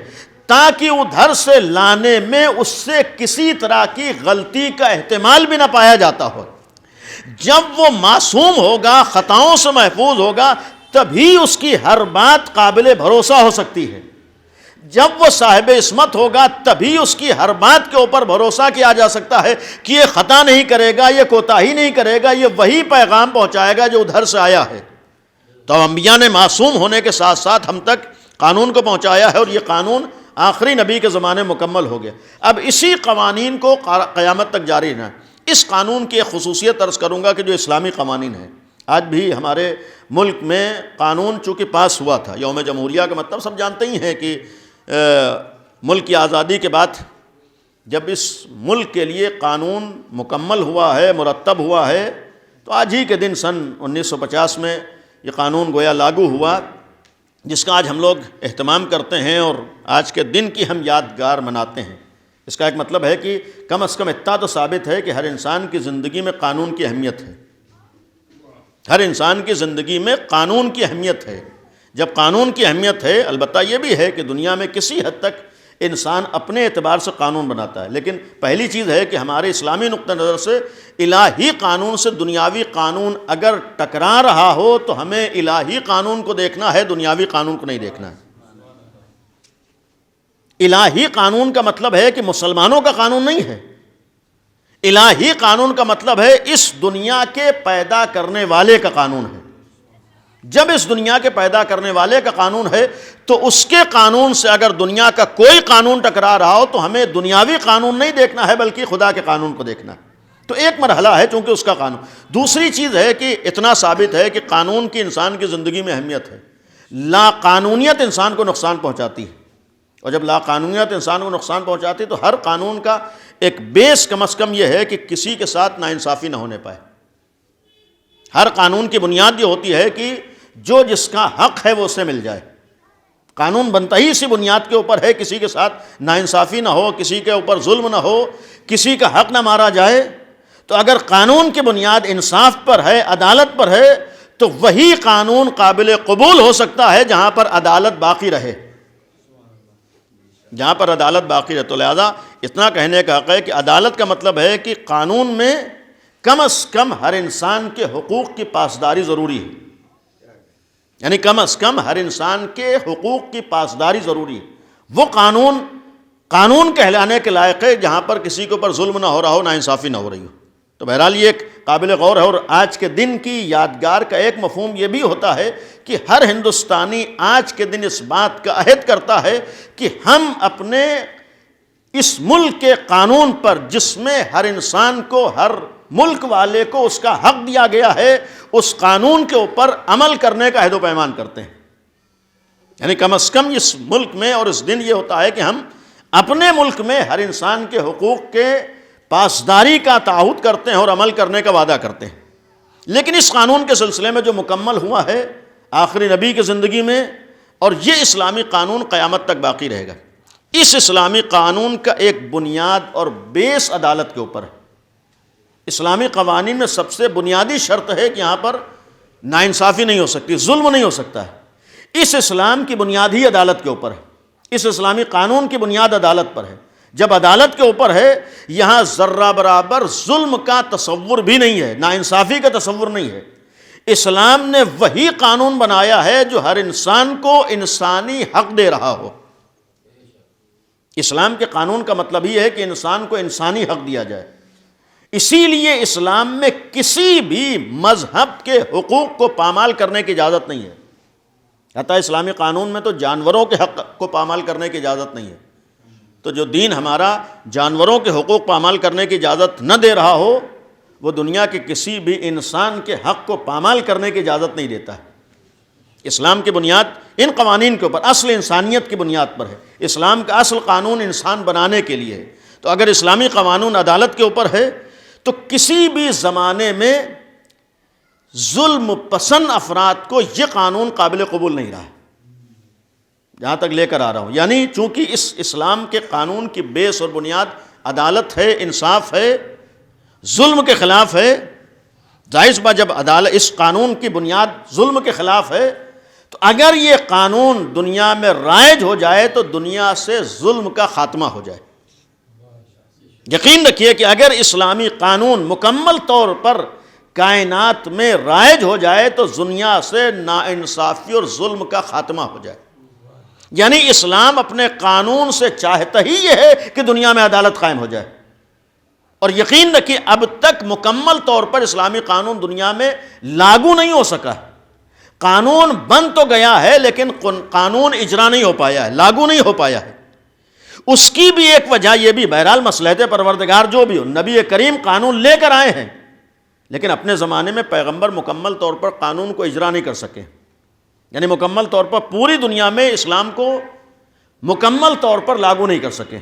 تاکہ ادھر سے لانے میں اس سے کسی طرح کی غلطی کا احتمال بھی نہ پایا جاتا ہو. جب وہ معصوم ہوگا، خطاؤں سے محفوظ ہوگا، تبھی اس کی ہر بات قابل بھروسہ ہو سکتی ہے. جب وہ صاحب عصمت ہوگا تبھی اس کی ہر بات کے اوپر بھروسہ کیا جا سکتا ہے کہ یہ خطا نہیں کرے گا، یہ کوتاہی نہیں کرے گا، یہ وہی پیغام پہنچائے گا جو ادھر سے آیا ہے. تو انبیاء نے معصوم ہونے کے ساتھ ساتھ ہم تک قانون کو پہنچایا ہے، اور یہ قانون آخری نبی کے زمانے مکمل ہو گیا. اب اسی قوانین کو قیامت تک جاری رہنا. اس قانون کی ایک خصوصیت عرض کروں گا کہ جو اسلامی قوانین ہیں، آج بھی ہمارے ملک میں قانون چونکہ پاس ہوا تھا، یوم جمہوریہ کا مطلب سب جانتے ہی ہیں کہ ملک کی آزادی کے بعد جب اس ملک کے لیے قانون مکمل ہوا ہے، مرتب ہوا ہے، تو آج ہی کے دن سن 1950 میں یہ قانون گویا لاگو ہوا، جس کا آج ہم لوگ اہتمام کرتے ہیں اور آج کے دن کی ہم یادگار مناتے ہیں. اس کا ایک مطلب ہے کہ کم از کم اتنا تو ثابت ہے کہ ہر انسان کی زندگی میں قانون کی اہمیت ہے. ہر انسان کی زندگی میں قانون کی اہمیت ہے. جب قانون کی اہمیت ہے، البتہ یہ بھی ہے کہ دنیا میں کسی حد تک انسان اپنے اعتبار سے قانون بناتا ہے، لیکن پہلی چیز ہے کہ ہمارے اسلامی نقطہ نظر سے الہی قانون سے دنیاوی قانون اگر ٹکرا رہا ہو تو ہمیں الہی قانون کو دیکھنا ہے، دنیاوی قانون کو نہیں دیکھنا ہے. الہی قانون کا مطلب ہے کہ مسلمانوں کا قانون نہیں ہے. الہی قانون کا مطلب ہے اس دنیا کے پیدا کرنے والے کا قانون ہے. جب اس دنیا کے پیدا کرنے والے کا قانون ہے تو اس کے قانون سے اگر دنیا کا کوئی قانون ٹکرا رہا ہو تو ہمیں دنیاوی قانون نہیں دیکھنا ہے بلکہ خدا کے قانون کو دیکھنا ہے. تو ایک مرحلہ ہے چونکہ اس کا قانون. دوسری چیز ہے کہ اتنا ثابت ہے کہ قانون کی انسان کی زندگی میں اہمیت ہے. لا قانونیت انسان کو نقصان پہنچاتی ہے، اور جب لا قانونیت انسان کو نقصان پہنچاتی ہے تو ہر قانون کا ایک بیس کم از کم یہ ہے کہ کسی کے ساتھ ناانصافی نہ ہونے پائے. ہر قانون کی بنیاد یہ ہوتی ہے کہ جو جس کا حق ہے وہ اسے مل جائے. قانون بنتا ہی اسی بنیاد کے اوپر ہے، کسی کے ساتھ ناانصافی نہ ہو، کسی کے اوپر ظلم نہ ہو، کسی کا حق نہ مارا جائے. تو اگر قانون کی بنیاد انصاف پر ہے، عدالت پر ہے، تو وہی قانون قابل قبول ہو سکتا ہے جہاں پر عدالت باقی رہے، جہاں پر عدالت باقی رہے. تو لہذا اتنا کہنے کا حق ہے کہ عدالت کا مطلب ہے کہ قانون میں کم از کم ہر انسان کے حقوق کی پاسداری ضروری ہے. یعنی کم از کم ہر انسان کے حقوق کی پاسداری ضروری ہے. وہ قانون کہلانے کے لائق ہے جہاں پر کسی کے اوپر ظلم نہ ہو رہا ہو، ناانصافی نہ ہو رہی ہو. تو بہرحال یہ ایک قابل غور ہے. اور آج کے دن کی یادگار کا ایک مفہوم یہ بھی ہوتا ہے کہ ہر ہندوستانی آج کے دن اس بات کا عہد کرتا ہے کہ ہم اپنے اس ملک کے قانون پر، جس میں ہر انسان کو، ہر ملک والے کو اس کا حق دیا گیا ہے، اس قانون کے اوپر عمل کرنے کا عہد و پیمان کرتے ہیں. یعنی کم از کم اس ملک میں اور اس دن یہ ہوتا ہے کہ ہم اپنے ملک میں ہر انسان کے حقوق کے پاسداری کا تعہد کرتے ہیں اور عمل کرنے کا وعدہ کرتے ہیں. لیکن اس قانون کے سلسلے میں جو مکمل ہوا ہے آخری نبی کی زندگی میں، اور یہ اسلامی قانون قیامت تک باقی رہے گا. اس اسلامی قانون کا ایک بنیاد اور بیس عدالت کے اوپر ہے. اسلامی قوانین میں سب سے بنیادی شرط ہے کہ یہاں پر ناانصافی نہیں ہو سکتی، ظلم نہیں ہو سکتا ہے. اس اسلام کی بنیاد ہی عدالت کے اوپر ہے. اس اسلامی قانون کی بنیاد عدالت پر ہے. جب عدالت کے اوپر ہے، یہاں ذرہ برابر ظلم کا تصور بھی نہیں ہے، ناانصافی کا تصور نہیں ہے. اسلام نے وہی قانون بنایا ہے جو ہر انسان کو انسانی حق دے رہا ہو. اسلام کے قانون کا مطلب ہی ہے کہ انسان کو انسانی حق دیا جائے. اسی لیے اسلام میں کسی بھی مذہب کے حقوق کو پامال کرنے کی اجازت نہیں ہے. حتیٰ اسلامی قانون میں تو جانوروں کے حق کو پامال کرنے کی اجازت نہیں ہے. تو جو دین ہمارا جانوروں کے حقوق پامال کرنے کی اجازت نہ دے رہا ہو، وہ دنیا کے کسی بھی انسان کے حق کو پامال کرنے کی اجازت نہیں دیتا ہے. اسلام کی بنیاد ان قوانین کے اوپر، اصل انسانیت کی بنیاد پر ہے. اسلام کا اصل قانون انسان بنانے کے لیے ہے. تو اگر اسلامی قانون عدالت کے اوپر ہے تو کسی بھی زمانے میں ظلم پسند افراد کو یہ قانون قابل قبول نہیں رہا، جہاں تک لے کر آ رہا ہوں. یعنی چونکہ اس اسلام کے قانون کی بیس اور بنیاد عدالت ہے، انصاف ہے، ظلم کے خلاف ہے. ظاہر سی بات، جب عدالت اس قانون کی بنیاد ظلم کے خلاف ہے تو اگر یہ قانون دنیا میں رائج ہو جائے تو دنیا سے ظلم کا خاتمہ ہو جائے. یقین رکھیے کہ اگر اسلامی قانون مکمل طور پر کائنات میں رائج ہو جائے تو دنیا سے ناانصافی اور ظلم کا خاتمہ ہو جائے. یعنی اسلام اپنے قانون سے چاہتا ہی یہ ہے کہ دنیا میں عدالت قائم ہو جائے. اور یقین رکھیے اب تک مکمل طور پر اسلامی قانون دنیا میں لاگو نہیں ہو سکا. قانون بن تو گیا ہے لیکن قانون اجرا نہیں ہو پایا ہے، لاگو نہیں ہو پایا ہے. اس کی بھی ایک وجہ یہ بھی، بہرحال مصلحت پروردگار جو بھی ہو، نبی کریم قانون لے کر آئے ہیں لیکن اپنے زمانے میں پیغمبر مکمل طور پر قانون کو اجرا نہیں کر سکے. یعنی مکمل طور پر پوری دنیا میں اسلام کو مکمل طور پر لاگو نہیں کر سکے.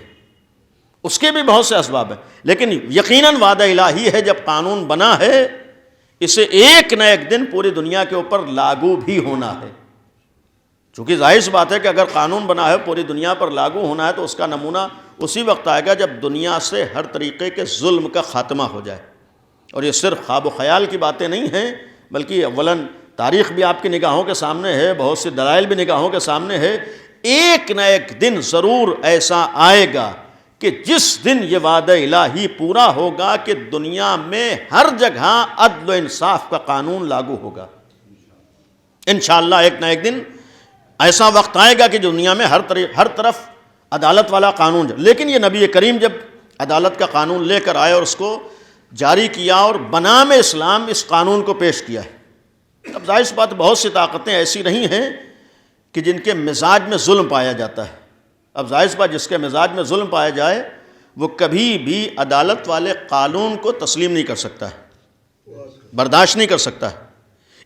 اس کے بھی بہت سے اسباب ہیں، لیکن یقیناً وعدہ الہی ہے، جب قانون بنا ہے اسے ایک نہ ایک دن پوری دنیا کے اوپر لاگو بھی ہونا ہے. چونکہ ظاہر سی بات ہے کہ اگر قانون بنا ہے پوری دنیا پر لاگو ہونا ہے تو اس کا نمونہ اسی وقت آئے گا جب دنیا سے ہر طریقے کے ظلم کا خاتمہ ہو جائے. اور یہ صرف خواب و خیال کی باتیں نہیں ہیں، بلکہ اولاً تاریخ بھی آپ کی نگاہوں کے سامنے ہے، بہت سے دلائل بھی نگاہوں کے سامنے ہے. ایک نہ ایک دن ضرور ایسا آئے گا کہ جس دن یہ وعدہ الہی پورا ہوگا کہ دنیا میں ہر جگہ عدل و انصاف کا قانون لاگو ہوگا. انشاءاللہ ایک نہ ایک دن ایسا وقت آئے گا کہ دنیا میں ہر طرف عدالت والا قانون. لیکن یہ نبی کریم جب عدالت کا قانون لے کر آئے اور اس کو جاری کیا اور بنام اسلام اس قانون کو پیش کیا ہے. اب ظاہر سی بات بہت سی طاقتیں ایسی نہیں ہیں کہ جن کے مزاج میں ظلم پایا جاتا ہے. اب ظاہر سی بات جس کے مزاج میں ظلم پایا جائے وہ کبھی بھی عدالت والے قانون کو تسلیم نہیں کر سکتا ہے, برداشت نہیں کر سکتا ہے,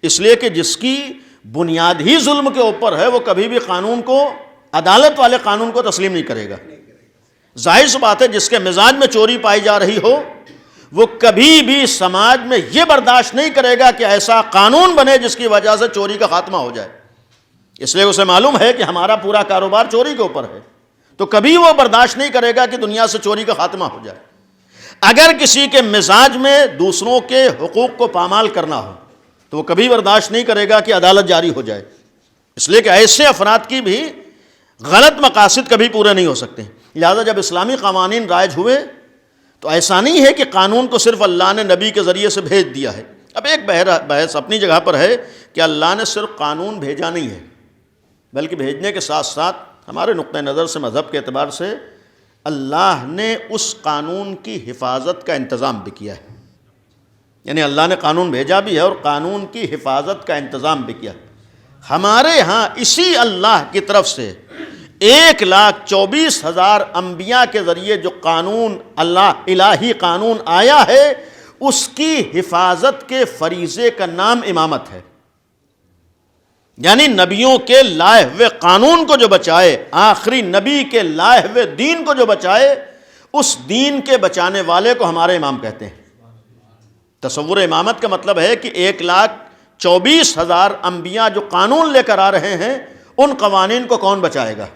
اس لیے کہ جس کی بنیاد ہی ظلم کے اوپر ہے وہ کبھی بھی قانون کو, عدالت والے قانون کو تسلیم نہیں کرے گا. ظاہر سی بات ہے جس کے مزاج میں چوری پائی جا رہی ہو وہ کبھی بھی سماج میں یہ برداشت نہیں کرے گا کہ ایسا قانون بنے جس کی وجہ سے چوری کا خاتمہ ہو جائے. اس لیے اسے معلوم ہے کہ ہمارا پورا کاروبار چوری کے اوپر ہے, تو کبھی وہ برداشت نہیں کرے گا کہ دنیا سے چوری کا خاتمہ ہو جائے. اگر کسی کے مزاج میں دوسروں کے حقوق کو پامال کرنا ہو تو وہ کبھی برداشت نہیں کرے گا کہ عدالت جاری ہو جائے. اس لیے کہ ایسے افراد کی بھی غلط مقاصد کبھی پورے نہیں ہو سکتے. لہذا جب اسلامی قوانین رائج ہوئے تو ایسا نہیں ہے کہ قانون کو صرف اللہ نے نبی کے ذریعے سے بھیج دیا ہے. اب ایک بحث اپنی جگہ پر ہے کہ اللہ نے صرف قانون بھیجا نہیں ہے, بلکہ بھیجنے کے ساتھ ساتھ ہمارے نقطۂ نظر سے, مذہب کے اعتبار سے, اللہ نے اس قانون کی حفاظت کا انتظام بھی کیا ہے. یعنی اللہ نے قانون بھیجا بھی ہے اور قانون کی حفاظت کا انتظام بھی کیا. ہمارے ہاں اسی اللہ کی طرف سے 1,24,000 انبیاء کے ذریعے جو قانون, اللہ الہی قانون آیا ہے, اس کی حفاظت کے فریضے کا نام امامت ہے. یعنی نبیوں کے لائے ہوئے قانون کو جو بچائے, آخری نبی کے لائے ہوئے دین کو جو بچائے, اس دین کے بچانے والے کو ہمارے امام کہتے ہیں. تصور امامت کا مطلب ہے کہ 1,24,000 انبیاء جو قانون لے کر آ رہے ہیں ان قوانین کو کون بچائے گا.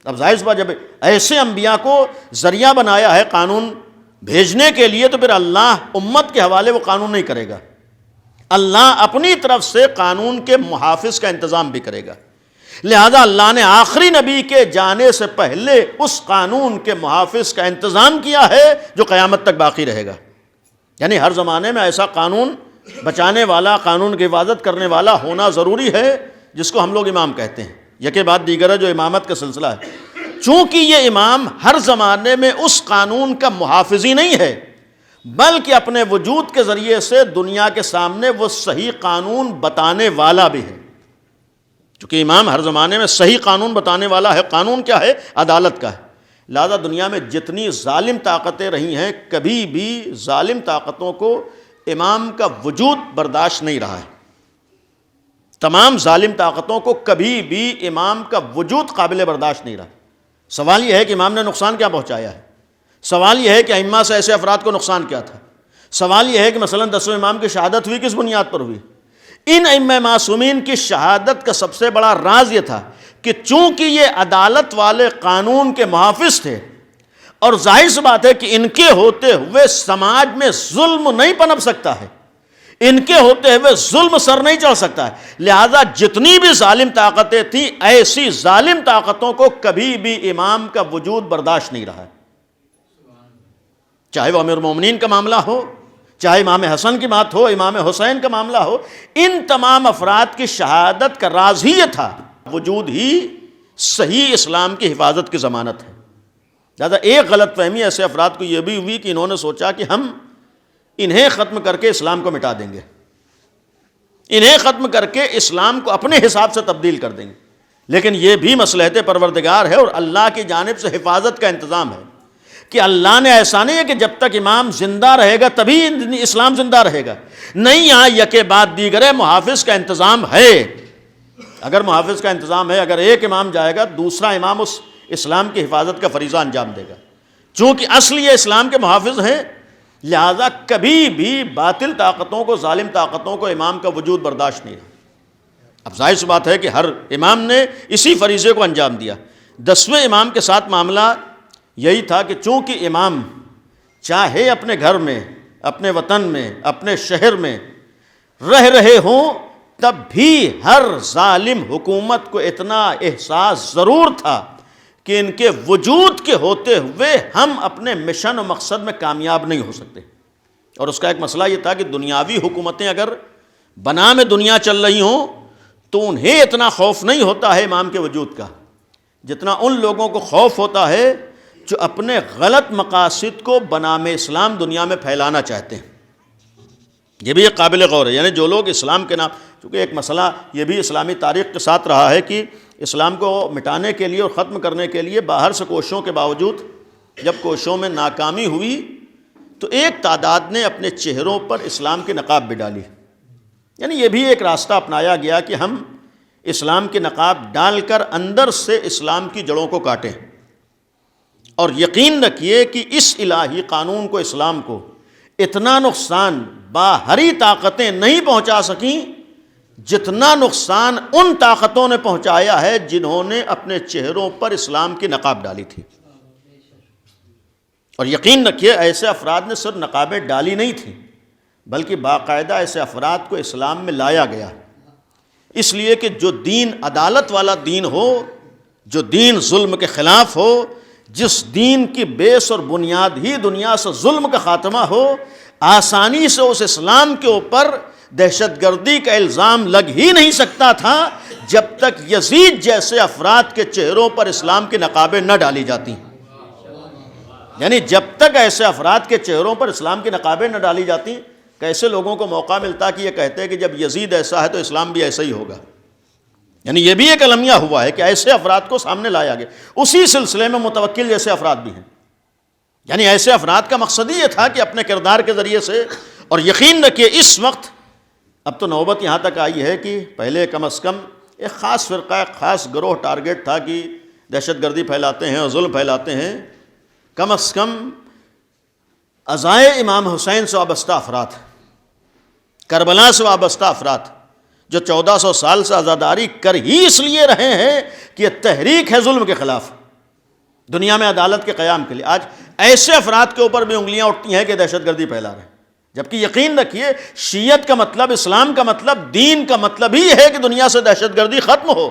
اب ظاہر سی بات جب ایسے انبیاء کو ذریعہ بنایا ہے قانون بھیجنے کے لیے تو پھر اللہ امت کے حوالے وہ قانون نہیں کرے گا, اللہ اپنی طرف سے قانون کے محافظ کا انتظام بھی کرے گا. لہذا اللہ نے آخری نبی کے جانے سے پہلے اس قانون کے محافظ کا انتظام کیا ہے جو قیامت تک باقی رہے گا. یعنی ہر زمانے میں ایسا قانون بچانے والا, قانون کی حفاظت کرنے والا ہونا ضروری ہے جس کو ہم لوگ امام کہتے ہیں. یکے بعد دیگر ہے جو امامت کا سلسلہ ہے. چونکہ یہ امام ہر زمانے میں اس قانون کا محافظ ہی نہیں ہے بلکہ اپنے وجود کے ذریعے سے دنیا کے سامنے وہ صحیح قانون بتانے والا بھی ہے. چونکہ امام ہر زمانے میں صحیح قانون بتانے والا ہے. قانون کیا ہے؟ عدالت کا ہے. لہذا دنیا میں جتنی ظالم طاقتیں رہی ہیں کبھی بھی ظالم طاقتوں کو امام کا وجود برداشت نہیں رہا ہے. تمام ظالم طاقتوں کو کبھی بھی امام کا وجود قابل برداشت نہیں رہا. سوال یہ ہے کہ امام نے نقصان کیا پہنچایا ہے. سوال یہ ہے کہ ائمہ سے ایسے افراد کو نقصان کیا تھا. سوال یہ ہے کہ مثلا 10ویں امام کی شہادت ہوئی کس بنیاد پر ہوئی. ان ائمہ معصومین کی شہادت کا سب سے بڑا راز یہ تھا کہ چونکہ یہ عدالت والے قانون کے محافظ تھے اور ظاہر سی بات ہے کہ ان کے ہوتے ہوئے سماج میں ظلم نہیں پنپ سکتا ہے, ان کے ہوتے ہوئے ظلم سر نہیں چڑھ سکتا ہے. لہذا جتنی بھی ظالم طاقتیں تھیں ایسی ظالم طاقتوں کو کبھی بھی امام کا وجود برداشت نہیں رہا ہے. چاہے وہ امیر المومنین کا معاملہ ہو, چاہے امام حسن کی بات ہو, امام حسین کا معاملہ ہو, ان تمام افراد کی شہادت کا راز ہی یہ تھا. وجود ہی صحیح اسلام کی حفاظت کی ضمانت ہے. لہذا ایک غلط فہمی ایسے افراد کو یہ بھی ہوئی کہ انہوں نے سوچا کہ ہم انہیں ختم کر کے اسلام کو مٹا دیں گے, انہیں ختم کر کے اسلام کو اپنے حساب سے تبدیل کر دیں گے. لیکن یہ بھی مصلحت پروردگار ہے اور اللہ کی جانب سے حفاظت کا انتظام ہے کہ اللہ نے ایسا نہیں ہے کہ جب تک امام زندہ رہے گا تبھی اسلام زندہ رہے گا. نہیں, یہاں یکے بعد دیگر محافظ کا انتظام ہے. اگر محافظ کا انتظام ہے, اگر ایک امام جائے گا دوسرا امام اس اسلام کی حفاظت کا فریضہ انجام دے گا. چونکہ اصل یہ اسلام کے محافظ ہیں لہذا کبھی بھی باطل طاقتوں کو, ظالم طاقتوں کو امام کا وجود برداشت نہیں رہا. اب ظاہر سی بات ہے کہ ہر امام نے اسی فریضے کو انجام دیا. 10ویں امام کے ساتھ معاملہ یہی تھا کہ چونکہ امام چاہے اپنے گھر میں, اپنے وطن میں, اپنے شہر میں رہ رہے ہوں تب بھی ہر ظالم حکومت کو اتنا احساس ضرور تھا کہ ان کے وجود کے ہوتے ہوئے ہم اپنے مشن و مقصد میں کامیاب نہیں ہو سکتے. اور اس کا ایک مسئلہ یہ تھا کہ دنیاوی حکومتیں اگر بنا میں دنیا چل رہی ہوں تو انہیں اتنا خوف نہیں ہوتا ہے امام کے وجود کا جتنا ان لوگوں کو خوف ہوتا ہے جو اپنے غلط مقاصد کو بنام اسلام دنیا میں پھیلانا چاہتے ہیں. یہ بھی ایک قابل غور ہے. یعنی جو لوگ اسلام کے نام، چونکہ ایک مسئلہ یہ بھی اسلامی تاریخ کے ساتھ رہا ہے کہ اسلام کو مٹانے کے لیے اور ختم کرنے کے لیے باہر سے کوششوں کے باوجود جب کوششوں میں ناکامی ہوئی تو ایک تعداد نے اپنے چہروں پر اسلام کے نقاب بھی ڈالی. یعنی یہ بھی ایک راستہ اپنایا گیا کہ ہم اسلام کے نقاب ڈال کر اندر سے اسلام کی جڑوں کو کاٹیں. اور یقین رکھیے کہ اس الہی قانون کو، اسلام کو، اتنا نقصان باہری طاقتیں نہیں پہنچا سکیں جتنا نقصان ان طاقتوں نے پہنچایا ہے جنہوں نے اپنے چہروں پر اسلام کی نقاب ڈالی تھی. اور یقین رکھیے ایسے افراد نے صرف نقابیں ڈالی نہیں تھیں بلکہ باقاعدہ ایسے افراد کو اسلام میں لایا گیا. اس لیے کہ جو دین عدالت والا دین ہو، جو دین ظلم کے خلاف ہو، جس دین کی بیس اور بنیاد ہی دنیا سے ظلم کا خاتمہ ہو، آسانی سے اس اسلام کے اوپر دہشت گردی کا الزام لگ ہی نہیں سکتا تھا جب تک یزید جیسے افراد کے چہروں پر اسلام کی نقابیں نہ ڈالی جاتی. یعنی جب تک ایسے افراد کے چہروں پر اسلام کی نقابیں نہ ڈالی جاتی، کیسے لوگوں کو موقع ملتا کہ یہ کہتے ہیں کہ جب یزید ایسا ہے تو اسلام بھی ایسا ہی ہوگا. یعنی یہ بھی ایک المیہ ہوا ہے کہ ایسے افراد کو سامنے لایا گیا. اسی سلسلے میں متوکل جیسے افراد بھی ہیں. یعنی ایسے افراد کا مقصد ہی یہ تھا کہ اپنے کردار کے ذریعے سے، اور یقین رکھیے اس وقت اب تو نوبت یہاں تک آئی ہے کہ پہلے کم از کم ایک خاص فرقہ، ایک خاص گروہ ٹارگٹ تھا کہ دہشت گردی پھیلاتے ہیں اور ظلم پھیلاتے ہیں. کم از کم عزائے امام حسین سے وابستہ افراد، کربلا سے وابستہ افراد جو 1400 سال سے عزاداری کر ہی اس لیے رہے ہیں کہ یہ تحریک ہے ظلم کے خلاف، دنیا میں عدالت کے قیام کے لیے. آج ایسے افراد کے اوپر بھی انگلیاں اٹھتی ہیں کہ دہشت گردی پھیلا رہے ہیں. جبکہ یقین رکھیے شیعت کا مطلب، اسلام کا مطلب، دین کا مطلب ہی ہے کہ دنیا سے دہشت گردی ختم ہو.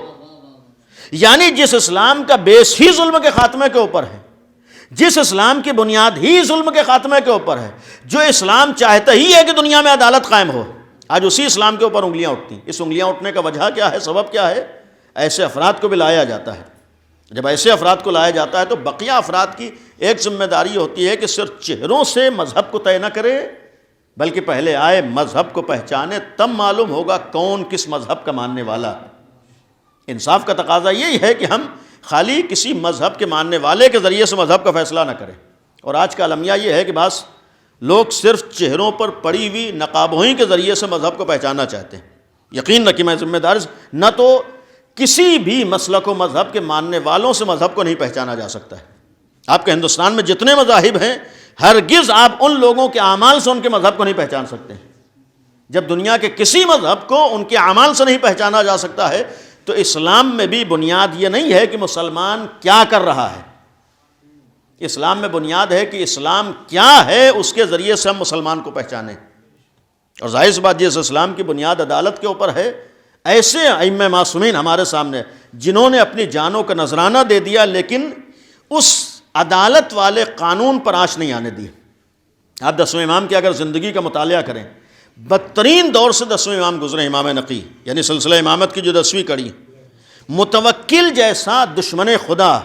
یعنی جس اسلام کا بیس ہی ظلم کے خاتمے کے اوپر ہے، جس اسلام کی بنیاد ہی ظلم کے خاتمے کے اوپر ہے، جو اسلام چاہتا ہی ہے کہ دنیا میں عدالت قائم ہو، آج اسی اسلام کے اوپر انگلیاں اٹھتی ہیں. اس انگلیاں اٹھنے کا وجہ کیا ہے، سبب کیا ہے؟ ایسے افراد کو بھی لایا جاتا ہے. جب ایسے افراد کو لایا جاتا ہے تو بقیہ افراد کی ایک ذمہ داری ہوتی ہے کہ صرف چہروں سے مذہب کو طے نہ کرے بلکہ پہلے آئے مذہب کو پہچانے، تب معلوم ہوگا کون کس مذہب کا ماننے والا ہے. انصاف کا تقاضا یہی ہے کہ ہم خالی کسی مذہب کے ماننے والے کے ذریعے سے مذہب کا فیصلہ نہ کریں. اور آج کا المیہ یہ ہے کہ بعض لوگ صرف چہروں پر پڑی ہوئی نقابوں ہی کے ذریعے سے مذہب کو پہچاننا چاہتے ہیں. یقین رکھیے میں ذمہ دار، نہ تو کسی بھی مسلک و مذہب کے ماننے والوں سے مذہب کو نہیں پہچانا جا سکتا ہے. آپ کے ہندوستان میں جتنے مذاہب ہیں ہرگز آپ ان لوگوں کے اعمال سے ان کے مذہب کو نہیں پہچان سکتے. جب دنیا کے کسی مذہب کو ان کے اعمال سے نہیں پہچانا جا سکتا ہے تو اسلام میں بھی بنیاد یہ نہیں ہے کہ مسلمان کیا کر رہا ہے. اسلام میں بنیاد ہے کہ اسلام کیا ہے، اس کے ذریعے سے ہم مسلمان کو پہچانیں. اور ظاہر سی بات جس اسلام کی بنیاد عدالت کے اوپر ہے، ایسے ائمہ معصومین ہمارے سامنے جنہوں نے اپنی جانوں کا نذرانہ دے دیا لیکن اس عدالت والے قانون پر آنچ نہیں آنے دی. آپ 10ویں امام کی اگر زندگی کا مطالعہ کریں، بدترین دور سے 10ویں امام گزرے، امام نقی، یعنی سلسلہ امامت کی جو 10ویں کڑی. متوکل جیسا دشمن خدا،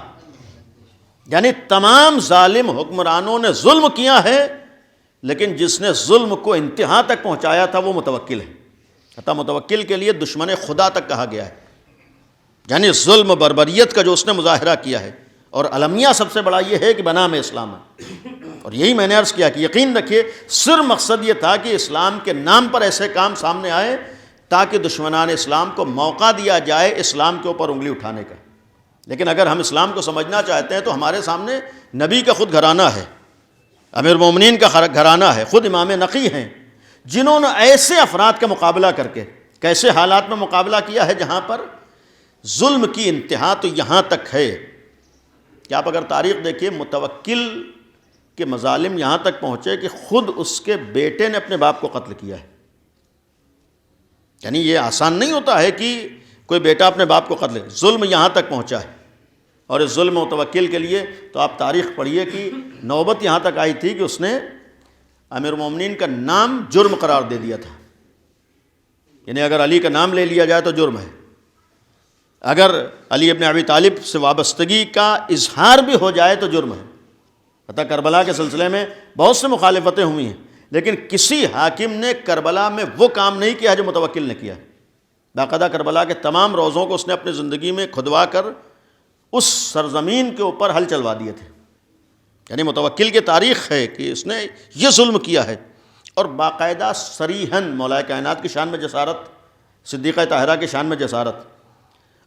یعنی تمام ظالم حکمرانوں نے ظلم کیا ہے لیکن جس نے ظلم کو انتہا تک پہنچایا تھا وہ متوکل ہے. حتیٰ متوکل کے لیے دشمن خدا تک کہا گیا ہے. یعنی ظلم بربریت کا جو اس نے مظاہرہ کیا ہے. اور المیہ سب سے بڑا یہ ہے کہ بنام اسلام ہے. اور یہی میں نے عرض کیا کہ یقین رکھیے صرف مقصد یہ تھا کہ اسلام کے نام پر ایسے کام سامنے آئے تاکہ دشمنان اسلام کو موقع دیا جائے اسلام کے اوپر انگلی اٹھانے کا. لیکن اگر ہم اسلام کو سمجھنا چاہتے ہیں تو ہمارے سامنے نبی کا خود گھرانہ ہے، امیر المومنین کا گھرانہ ہے، خود امام نقی ہیں جنہوں نے ایسے افراد کا مقابلہ کر کے کیسے حالات میں مقابلہ کیا ہے جہاں پر ظلم کی انتہا تو یہاں تک ہے کہ آپ اگر تاریخ دیکھیے متوکل کے مظالم یہاں تک پہنچے کہ خود اس کے بیٹے نے اپنے باپ کو قتل کیا ہے. یعنی یہ آسان نہیں ہوتا ہے کہ کوئی بیٹا اپنے باپ کو قتل، ظلم یہاں تک پہنچا ہے. اور اس ظلم متوکل کے لیے تو آپ تاریخ پڑھیے کہ نوبت یہاں تک آئی تھی کہ اس نے امیر المومنین کا نام جرم قرار دے دیا تھا. یعنی اگر علی کا نام لے لیا جائے تو جرم ہے، اگر علی ابن ابی طالب سے وابستگی کا اظہار بھی ہو جائے تو جرم ہے. حتیٰ کربلا کے سلسلے میں بہت سے مخالفتیں ہوئی ہیں لیکن کسی حاکم نے کربلا میں وہ کام نہیں کیا جو متوکل نے کیا. باقاعدہ کربلا کے تمام روضوں کو اس نے اپنی زندگی میں کھدوا کر اس سرزمین کے اوپر حل چلوا دیے تھے. یعنی متوکل کی تاریخ ہے کہ اس نے یہ ظلم کیا ہے، اور باقاعدہ صریحاً مولا کائنات کی شان میں جسارت، صدیقہ طاہرہ کی شان میں جسارت،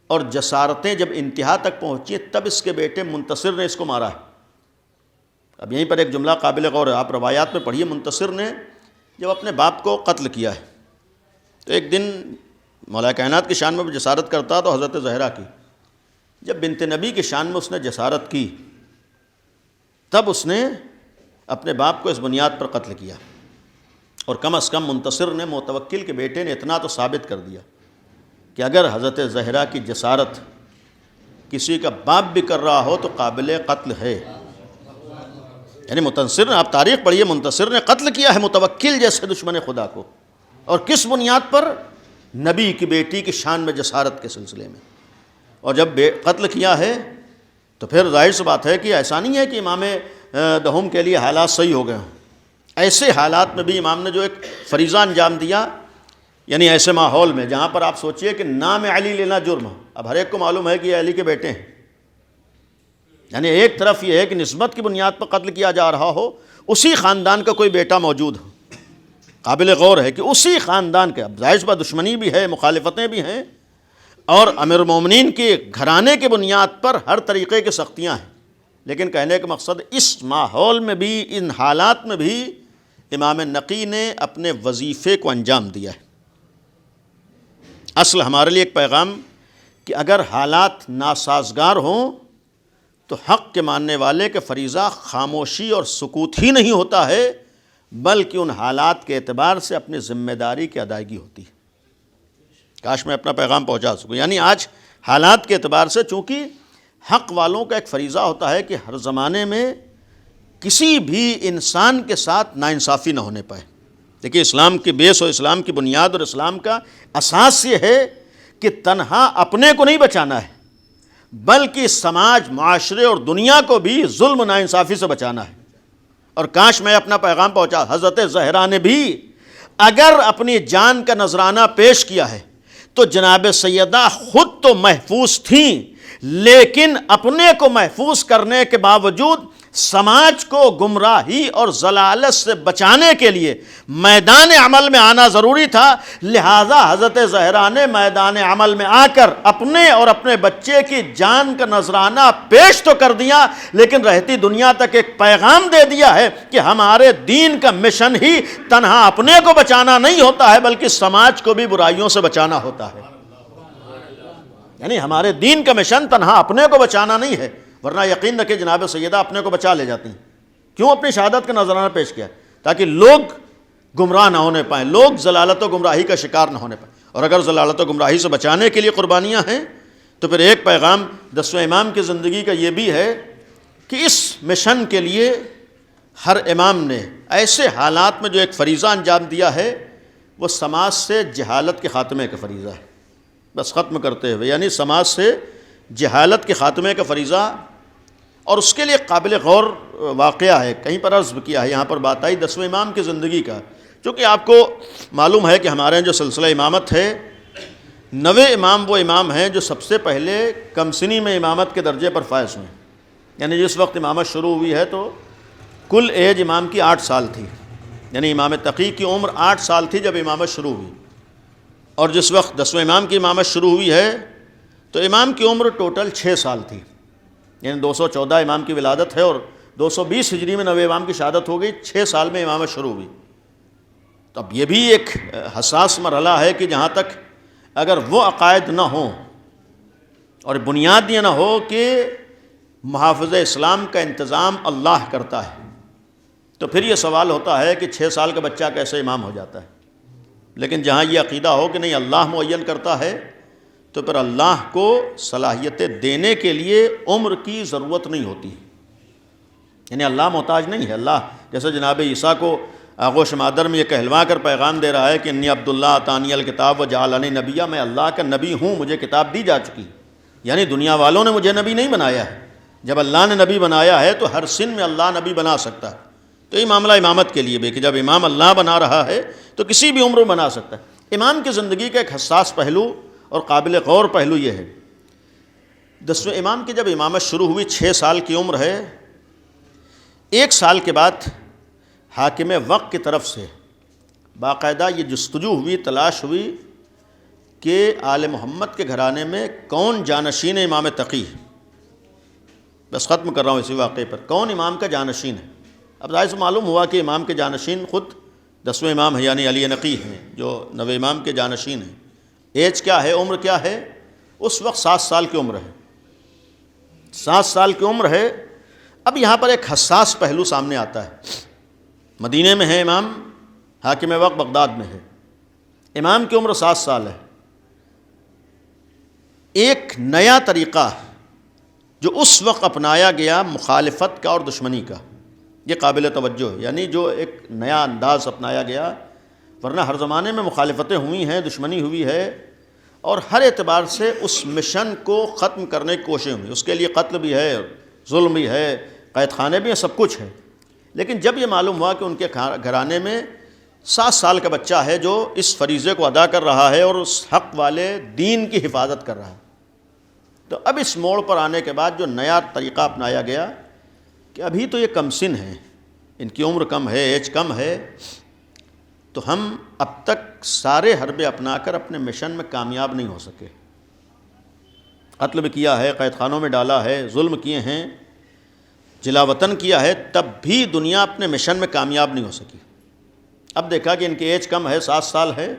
اور جسارتیں جب انتہا تک پہنچی تب اس کے بیٹے منتصر نے اس کو مارا ہے. اب یہیں پر ایک جملہ قابل غور ہے، آپ روایات میں پڑھیے. منتصر نے جب اپنے باپ کو قتل کیا ہے تو ایک دن مولا کائنات کی شان میں جسارت کرتا تو حضرت زہرا کی. جب بنت نبی کی شان میں اس نے جسارت کی تب اس نے اپنے باپ کو اس بنیاد پر قتل کیا. اور کم از کم منتصر نے، متوکل کے بیٹے نے، اتنا تو ثابت کر دیا کہ اگر حضرت زہرا کی جسارت کسی کا باپ بھی کر رہا ہو تو قابل قتل ہے. یعنی منتصر نے، آپ تاریخ پڑھیے، منتصر نے قتل کیا ہے متوکل جیسے دشمن خدا کو. اور کس بنیاد پر؟ نبی کی بیٹی کی شان میں جسارت کے سلسلے میں. اور جب قتل کیا ہے تو پھر ظاہر سی بات ہے کہ ایسا نہیں ہے کہ امام دہم کے لیے حالات صحیح ہو گئے ہوں. ایسے حالات میں بھی امام نے جو ایک فریضہ انجام دیا، یعنی ایسے ماحول میں جہاں پر آپ سوچئے کہ نام علی لینا جرم ہو. اب ہر ایک کو معلوم ہے کہ یہ علی کے بیٹے ہیں. یعنی ایک طرف یہ ہے کہ نسبت کی بنیاد پر قتل کیا جا رہا ہو، اسی خاندان کا کوئی بیٹا موجود ہو. قابل غور ہے کہ اسی خاندان کے، اب ظاہر سی بات دشمنی بھی ہے، مخالفتیں بھی ہیں، اور امیر المومنین کے گھرانے کے بنیاد پر ہر طریقے کی سختیاں ہیں. لیکن کہنے کا مقصد اس ماحول میں بھی، ان حالات میں بھی امام نقی نے اپنے وظیفے کو انجام دیا ہے. اصل ہمارے لیے ایک پیغام کہ اگر حالات ناسازگار ہوں تو حق کے ماننے والے کے فریضہ خاموشی اور سکوت ہی نہیں ہوتا ہے، بلکہ ان حالات کے اعتبار سے اپنی ذمہ داری کی ادائیگی ہوتی ہے. کاش میں اپنا پیغام پہنچا سکوں. یعنی آج حالات کے اعتبار سے چونکہ حق والوں کا ایک فریضہ ہوتا ہے کہ ہر زمانے میں کسی بھی انسان کے ساتھ ناانصافی نہ ہونے پائے. دیکھیے اسلام کی بیس اور اسلام کی بنیاد اور اسلام کا اساس یہ ہے کہ تنہا اپنے کو نہیں بچانا ہے، بلکہ سماج، معاشرے اور دنیا کو بھی ظلم و ناانصافی سے بچانا ہے. اور کاش میں اپنا پیغام پہنچا. حضرت زہرا نے بھی اگر اپنی جان کا نذرانہ پیش کیا ہے تو جناب سیدہ خود تو محفوظ تھیں، لیکن اپنے کو محفوظ کرنے کے باوجود سماج کو گمراہی اور ضلالت سے بچانے کے لیے میدان عمل میں آنا ضروری تھا. لہٰذا حضرت زہرا نے میدان عمل میں آ کر اپنے اور اپنے بچے کی جان کا نذرانہ پیش تو کر دیا، لیکن رہتی دنیا تک ایک پیغام دے دیا ہے کہ ہمارے دین کا مشن ہی تنہا اپنے کو بچانا نہیں ہوتا ہے، بلکہ سماج کو بھی برائیوں سے بچانا ہوتا ہے. یعنی ہمارے دین کا مشن تنہا اپنے کو بچانا نہیں ہے، ورنہ یقین رکھیں جناب سیدہ اپنے کو بچا لے جاتی ہیں. کیوں اپنی شہادت کا نذرانہ پیش کیا؟ تاکہ لوگ گمراہ نہ ہونے پائیں، لوگ ضلالت و گمراہی کا شکار نہ ہونے پائیں. اور اگر ضلالت و گمراہی سے بچانے کے لیے قربانیاں ہیں تو پھر ایک پیغام 10ویں امام کی زندگی کا یہ بھی ہے کہ اس مشن کے لیے ہر امام نے ایسے حالات میں جو ایک فریضہ انجام دیا ہے وہ سماج سے جہالت کے خاتمے کا فریضہ ہے. بس ختم کرتے ہوئے، یعنی سماج سے جہالت کے خاتمے کا فریضہ. اور اس کے لیے قابل غور واقعہ ہے، کہیں پر عرض کیا ہے، یہاں پر بات آئی 10ویں امام کی زندگی کا. چونکہ آپ کو معلوم ہے کہ ہمارے جو سلسلہ امامت ہے، 9 امام وہ امام ہیں جو سب سے پہلے کم سنی میں امامت کے درجے پر فائز ہوئے. یعنی جس وقت امامت شروع ہوئی ہے تو کل ایج امام کی 8 سال تھی. یعنی امام تقی کی عمر 8 سال تھی جب امامت شروع ہوئی. اور جس وقت 10ویں امام کی امامت شروع ہوئی ہے تو امام کی عمر ٹوٹل 6 سال تھی. یعنی 214 امام کی ولادت ہے اور 220 ہجری میں 9 امام کی شہادت ہو گئی. 6 سال میں امامت شروع ہوئی. تو اب یہ بھی ایک حساس مرحلہ ہے کہ جہاں تک اگر وہ عقائد نہ ہوں اور بنیاد یہ نہ ہو کہ محافظ اسلام کا انتظام اللہ کرتا ہے، تو پھر یہ سوال ہوتا ہے کہ 6 سال کا بچہ کیسے امام ہو جاتا ہے. لیکن جہاں یہ عقیدہ ہو کہ نہیں اللہ معین کرتا ہے تو پھر اللہ کو صلاحیتیں دینے کے لیے عمر کی ضرورت نہیں ہوتی. یعنی اللہ محتاج نہیں ہے. اللہ جیسے جناب عیسیٰ کو آغوش مادر میں یہ کہلوا کر پیغام دے رہا ہے کہ انی عبداللہ آتانی الکتاب و جعلنی نبیہ، میں اللہ کا نبی ہوں، مجھے کتاب دی جا چکی. یعنی دنیا والوں نے مجھے نبی نہیں بنایا ہے. جب اللہ نے نبی بنایا ہے تو ہر سن میں اللہ نبی بنا سکتا ہے. تو یہ معاملہ امامت کے لیے بھی کہ جب امام اللہ بنا رہا ہے تو کسی بھی عمر میں بنا سکتا ہے۔ امام کی زندگی کا ایک حساس پہلو اور قابل غور پہلو یہ ہے، 10ویں امام کی جب امامت شروع ہوئی 6 سال کی عمر ہے، 1 سال کے بعد حاکم وقت کی طرف سے باقاعدہ یہ جستجو ہوئی، تلاش ہوئی کہ آل محمد کے گھرانے میں کون جانشین امام تقی ہے۔ بس ختم کر رہا ہوں اسی واقعے پر، کون امام کا جانشین ہے۔ اب ظاہر سے معلوم ہوا کہ امام کے جانشین خود 10ویں امام ہے، یعنی علی نقی ہیں، جو 9ویں امام کے جانشین ہیں۔ ایج کیا ہے، عمر کیا ہے؟ اس وقت 7 سال کی عمر ہے، 7 سال کی عمر ہے۔ اب یہاں پر ایک حساس پہلو سامنے آتا ہے۔ مدینے میں ہے امام، حاکم وقت بغداد میں ہے، امام کی عمر 7 سال ہے۔ ایک نیا طریقہ جو اس وقت اپنایا گیا مخالفت کا اور دشمنی کا، یہ قابل توجہ ہے، یعنی جو ایک نیا انداز اپنایا گیا، ورنہ ہر زمانے میں مخالفتیں ہوئی ہیں، دشمنی ہوئی ہے، اور ہر اعتبار سے اس مشن کو ختم کرنے کی کوشش ہوئی، اس کے لیے قتل بھی ہے، ظلم بھی ہے، قید خانے بھی ہیں، سب کچھ ہے۔ لیکن جب یہ معلوم ہوا کہ ان کے گھرانے میں 7 سال کا بچہ ہے جو اس فریضے کو ادا کر رہا ہے اور اس حق والے دین کی حفاظت کر رہا ہے، تو اب اس موڑ پر آنے کے بعد جو نیا طریقہ اپنایا گیا کہ ابھی تو یہ کم سن ہیں، ان کی عمر کم ہے، ایج کم ہے، تو ہم اب تک سارے حربے اپنا کر اپنے مشن میں کامیاب نہیں ہو سکے۔ قتل بھی کیا ہے، قید خانوں میں ڈالا ہے، ظلم کیے ہیں، جلا وطن کیا ہے، تب بھی دنیا اپنے مشن میں کامیاب نہیں ہو سکی۔ اب دیکھا کہ ان کی ایج کم ہے، 7 سال ہے،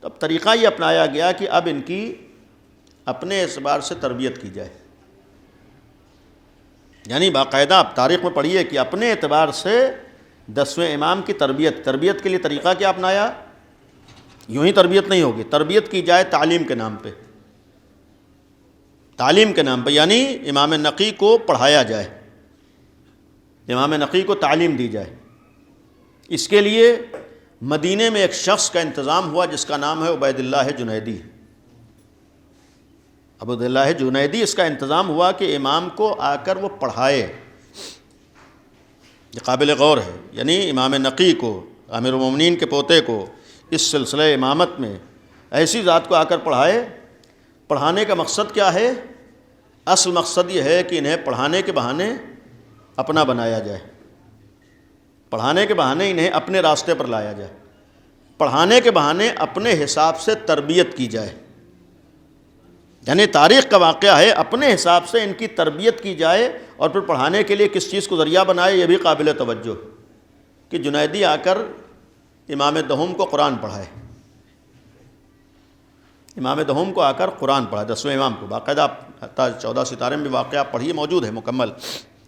تو اب طریقہ یہ اپنایا گیا کہ اب ان کی اپنے اعتبار سے تربیت کی جائے، یعنی باقاعدہ آپ تاریخ میں پڑھیے کہ اپنے اعتبار سے 10ویں امام کی تربیت کے لیے طریقہ کیا اپنایا؟ یوں ہی تربیت نہیں ہوگی، تربیت کی جائے تعلیم کے نام پہ، تعلیم کے نام پہ، یعنی امام نقی کو پڑھایا جائے، امام نقی کو تعلیم دی جائے۔ اس کے لیے مدینے میں ایک شخص کا انتظام ہوا جس کا نام ہے عبید اللہ جنیدی۔ عبید اللہ جنیدی اس کا انتظام ہوا کہ امام کو آ کر وہ پڑھائے، یہ قابل غور ہے، یعنی امام نقی کو، امیر المومنین کے پوتے کو اس سلسلہ امامت میں ایسی ذات کو آ کر پڑھائے۔ پڑھانے کا مقصد کیا ہے؟ اصل مقصد یہ ہے کہ انہیں پڑھانے کے بہانے اپنا بنایا جائے، پڑھانے کے بہانے انہیں اپنے راستے پر لایا جائے، پڑھانے کے بہانے اپنے حساب سے تربیت کی جائے، یعنی تاریخ کا واقعہ ہے، اپنے حساب سے ان کی تربیت کی جائے، اور پھر پڑھانے کے لیے کس چیز کو ذریعہ بنائے، یہ بھی قابل توجہ کہ جنیدی آ کر امام دہم کو قرآن پڑھائے، امام دہم کو آ کر قرآن پڑھائے، 10ویں امام کو، باقاعدہ حتیٰ 14 ستارے میں بھی واقعہ پڑھیے، موجود ہے مکمل،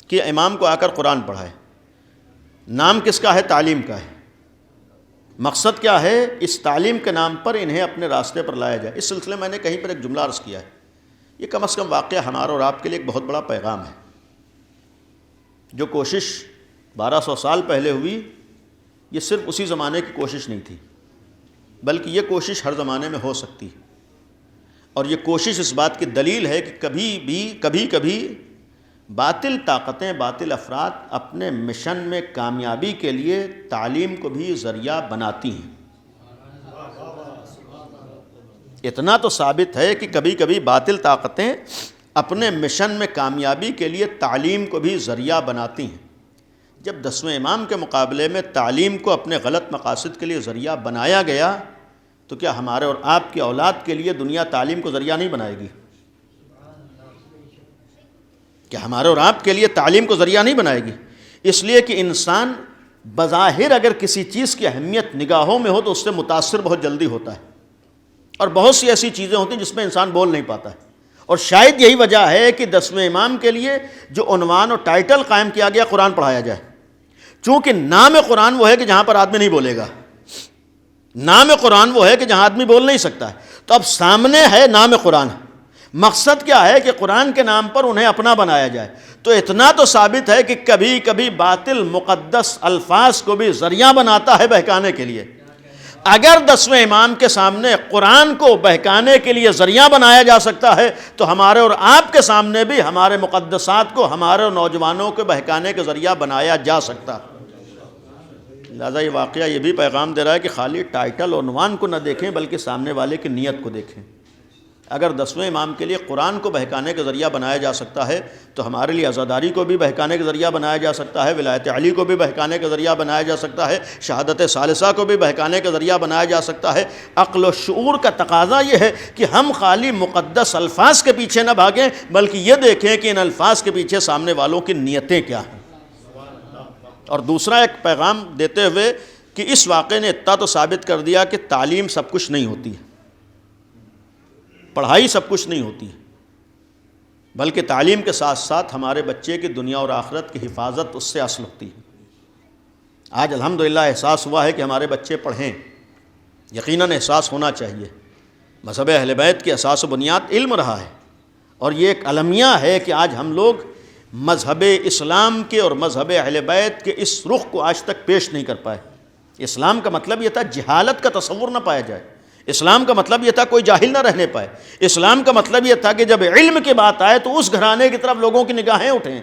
کہ امام کو آ کر قرآن پڑھائے۔ نام کس کا ہے؟ تعلیم کا ہے۔ مقصد کیا ہے؟ اس تعلیم کے نام پر انہیں اپنے راستے پر لایا جائے۔ اس سلسلے میں نے کہیں پر ایک جملہ عرض کیا ہے، یہ کم از کم واقعہ ہمارا اور آپ کے لیے ایک بہت بڑا پیغام ہے۔ جو کوشش 1200 سال پہلے ہوئی، یہ صرف اسی زمانے کی کوشش نہیں تھی، بلکہ یہ کوشش ہر زمانے میں ہو سکتی ہے، اور یہ کوشش اس بات کی دلیل ہے کہ کبھی کبھی باطل طاقتیں، باطل افراد اپنے مشن میں کامیابی کے لیے تعلیم کو بھی ذریعہ بناتی ہیں۔ اتنا تو ثابت ہے کہ کبھی کبھی باطل طاقتیں اپنے مشن میں کامیابی کے لیے تعلیم کو بھی ذریعہ بناتی ہیں۔ جب 10ویں امام کے مقابلے میں تعلیم کو اپنے غلط مقاصد کے لیے ذریعہ بنایا گیا، تو کیا ہمارے اور آپ کی اولاد کے لیے دنیا تعلیم کو ذریعہ نہیں بنائے گی؟ کہ ہمارے اور آپ کے لیے تعلیم کو ذریعہ نہیں بنائے گی؟ اس لیے کہ انسان بظاہر اگر کسی چیز کی اہمیت نگاہوں میں ہو تو اس سے متاثر بہت جلدی ہوتا ہے، اور بہت سی ایسی چیزیں ہوتی ہیں جس میں انسان بول نہیں پاتا ہے، اور شاید یہی وجہ ہے کہ 10ویں امام کے لیے جو عنوان اور ٹائٹل قائم کیا گیا قرآن پڑھایا جائے، چونکہ نام قرآن وہ ہے کہ جہاں پر آدمی نہیں بولے گا، نام قرآن وہ ہے کہ جہاں آدمی بول نہیں سکتا ہے، تو اب سامنے ہے نام قرآن، مقصد کیا ہے کہ قرآن کے نام پر انہیں اپنا بنایا جائے۔ تو اتنا تو ثابت ہے کہ کبھی کبھی باطل مقدس الفاظ کو بھی ذریعہ بناتا ہے بہکانے کے لیے۔ اگر 10ویں امام کے سامنے قرآن کو بہکانے کے لیے ذریعہ بنایا جا سکتا ہے، تو ہمارے اور آپ کے سامنے بھی ہمارے مقدسات کو، ہمارے نوجوانوں کو بہکانے کے ذریعہ بنایا جا سکتا ہے۔ لہٰذا یہ واقعہ یہ بھی پیغام دے رہا ہے کہ خالی ٹائٹل اور عنوان کو نہ دیکھیں بلکہ سامنے والے کی نیت کو دیکھیں۔ اگر 10ویں امام کے لیے قرآن کو بہکانے کا ذریعہ بنایا جا سکتا ہے تو ہمارے لیے عزاداری کو بھی بہکانے کا ذریعہ بنایا جا سکتا ہے، ولایت علی کو بھی بہکانے کا ذریعہ بنایا جا سکتا ہے، شہادت ثالثہ کو بھی بہکانے کا ذریعہ بنایا جا سکتا ہے۔ عقل و شعور کا تقاضا یہ ہے کہ ہم خالی مقدس الفاظ کے پیچھے نہ بھاگیں بلکہ یہ دیکھیں کہ ان الفاظ کے پیچھے سامنے والوں کی نیتیں کیا ہیں۔ اور دوسرا ایک پیغام دیتے ہوئے کہ اس واقعے نے اتنا تو ثابت کر دیا کہ تعلیم سب کچھ نہیں ہوتی ہے، پڑھائی سب کچھ نہیں ہوتی ہے، بلکہ تعلیم کے ساتھ ساتھ ہمارے بچے کی دنیا اور آخرت کی حفاظت اس سے اصل ہوتی ہے۔ آج الحمدللہ احساس ہوا ہے کہ ہمارے بچے پڑھیں، یقیناً احساس ہونا چاہیے۔ مذہب اہل بیت کی اساس و بنیاد علم رہا ہے، اور یہ ایک المیہ ہے کہ آج ہم لوگ مذہب اسلام کے اور مذہب اہل بیت کے اس رخ کو آج تک پیش نہیں کر پائے۔ اسلام کا مطلب یہ تھا جہالت کا تصور نہ پایا جائے، اسلام کا مطلب یہ تھا کوئی جاہل نہ رہنے پائے، اسلام کا مطلب یہ تھا کہ جب علم کی بات آئے تو اس گھرانے کی طرف لوگوں کی نگاہیں اٹھیں،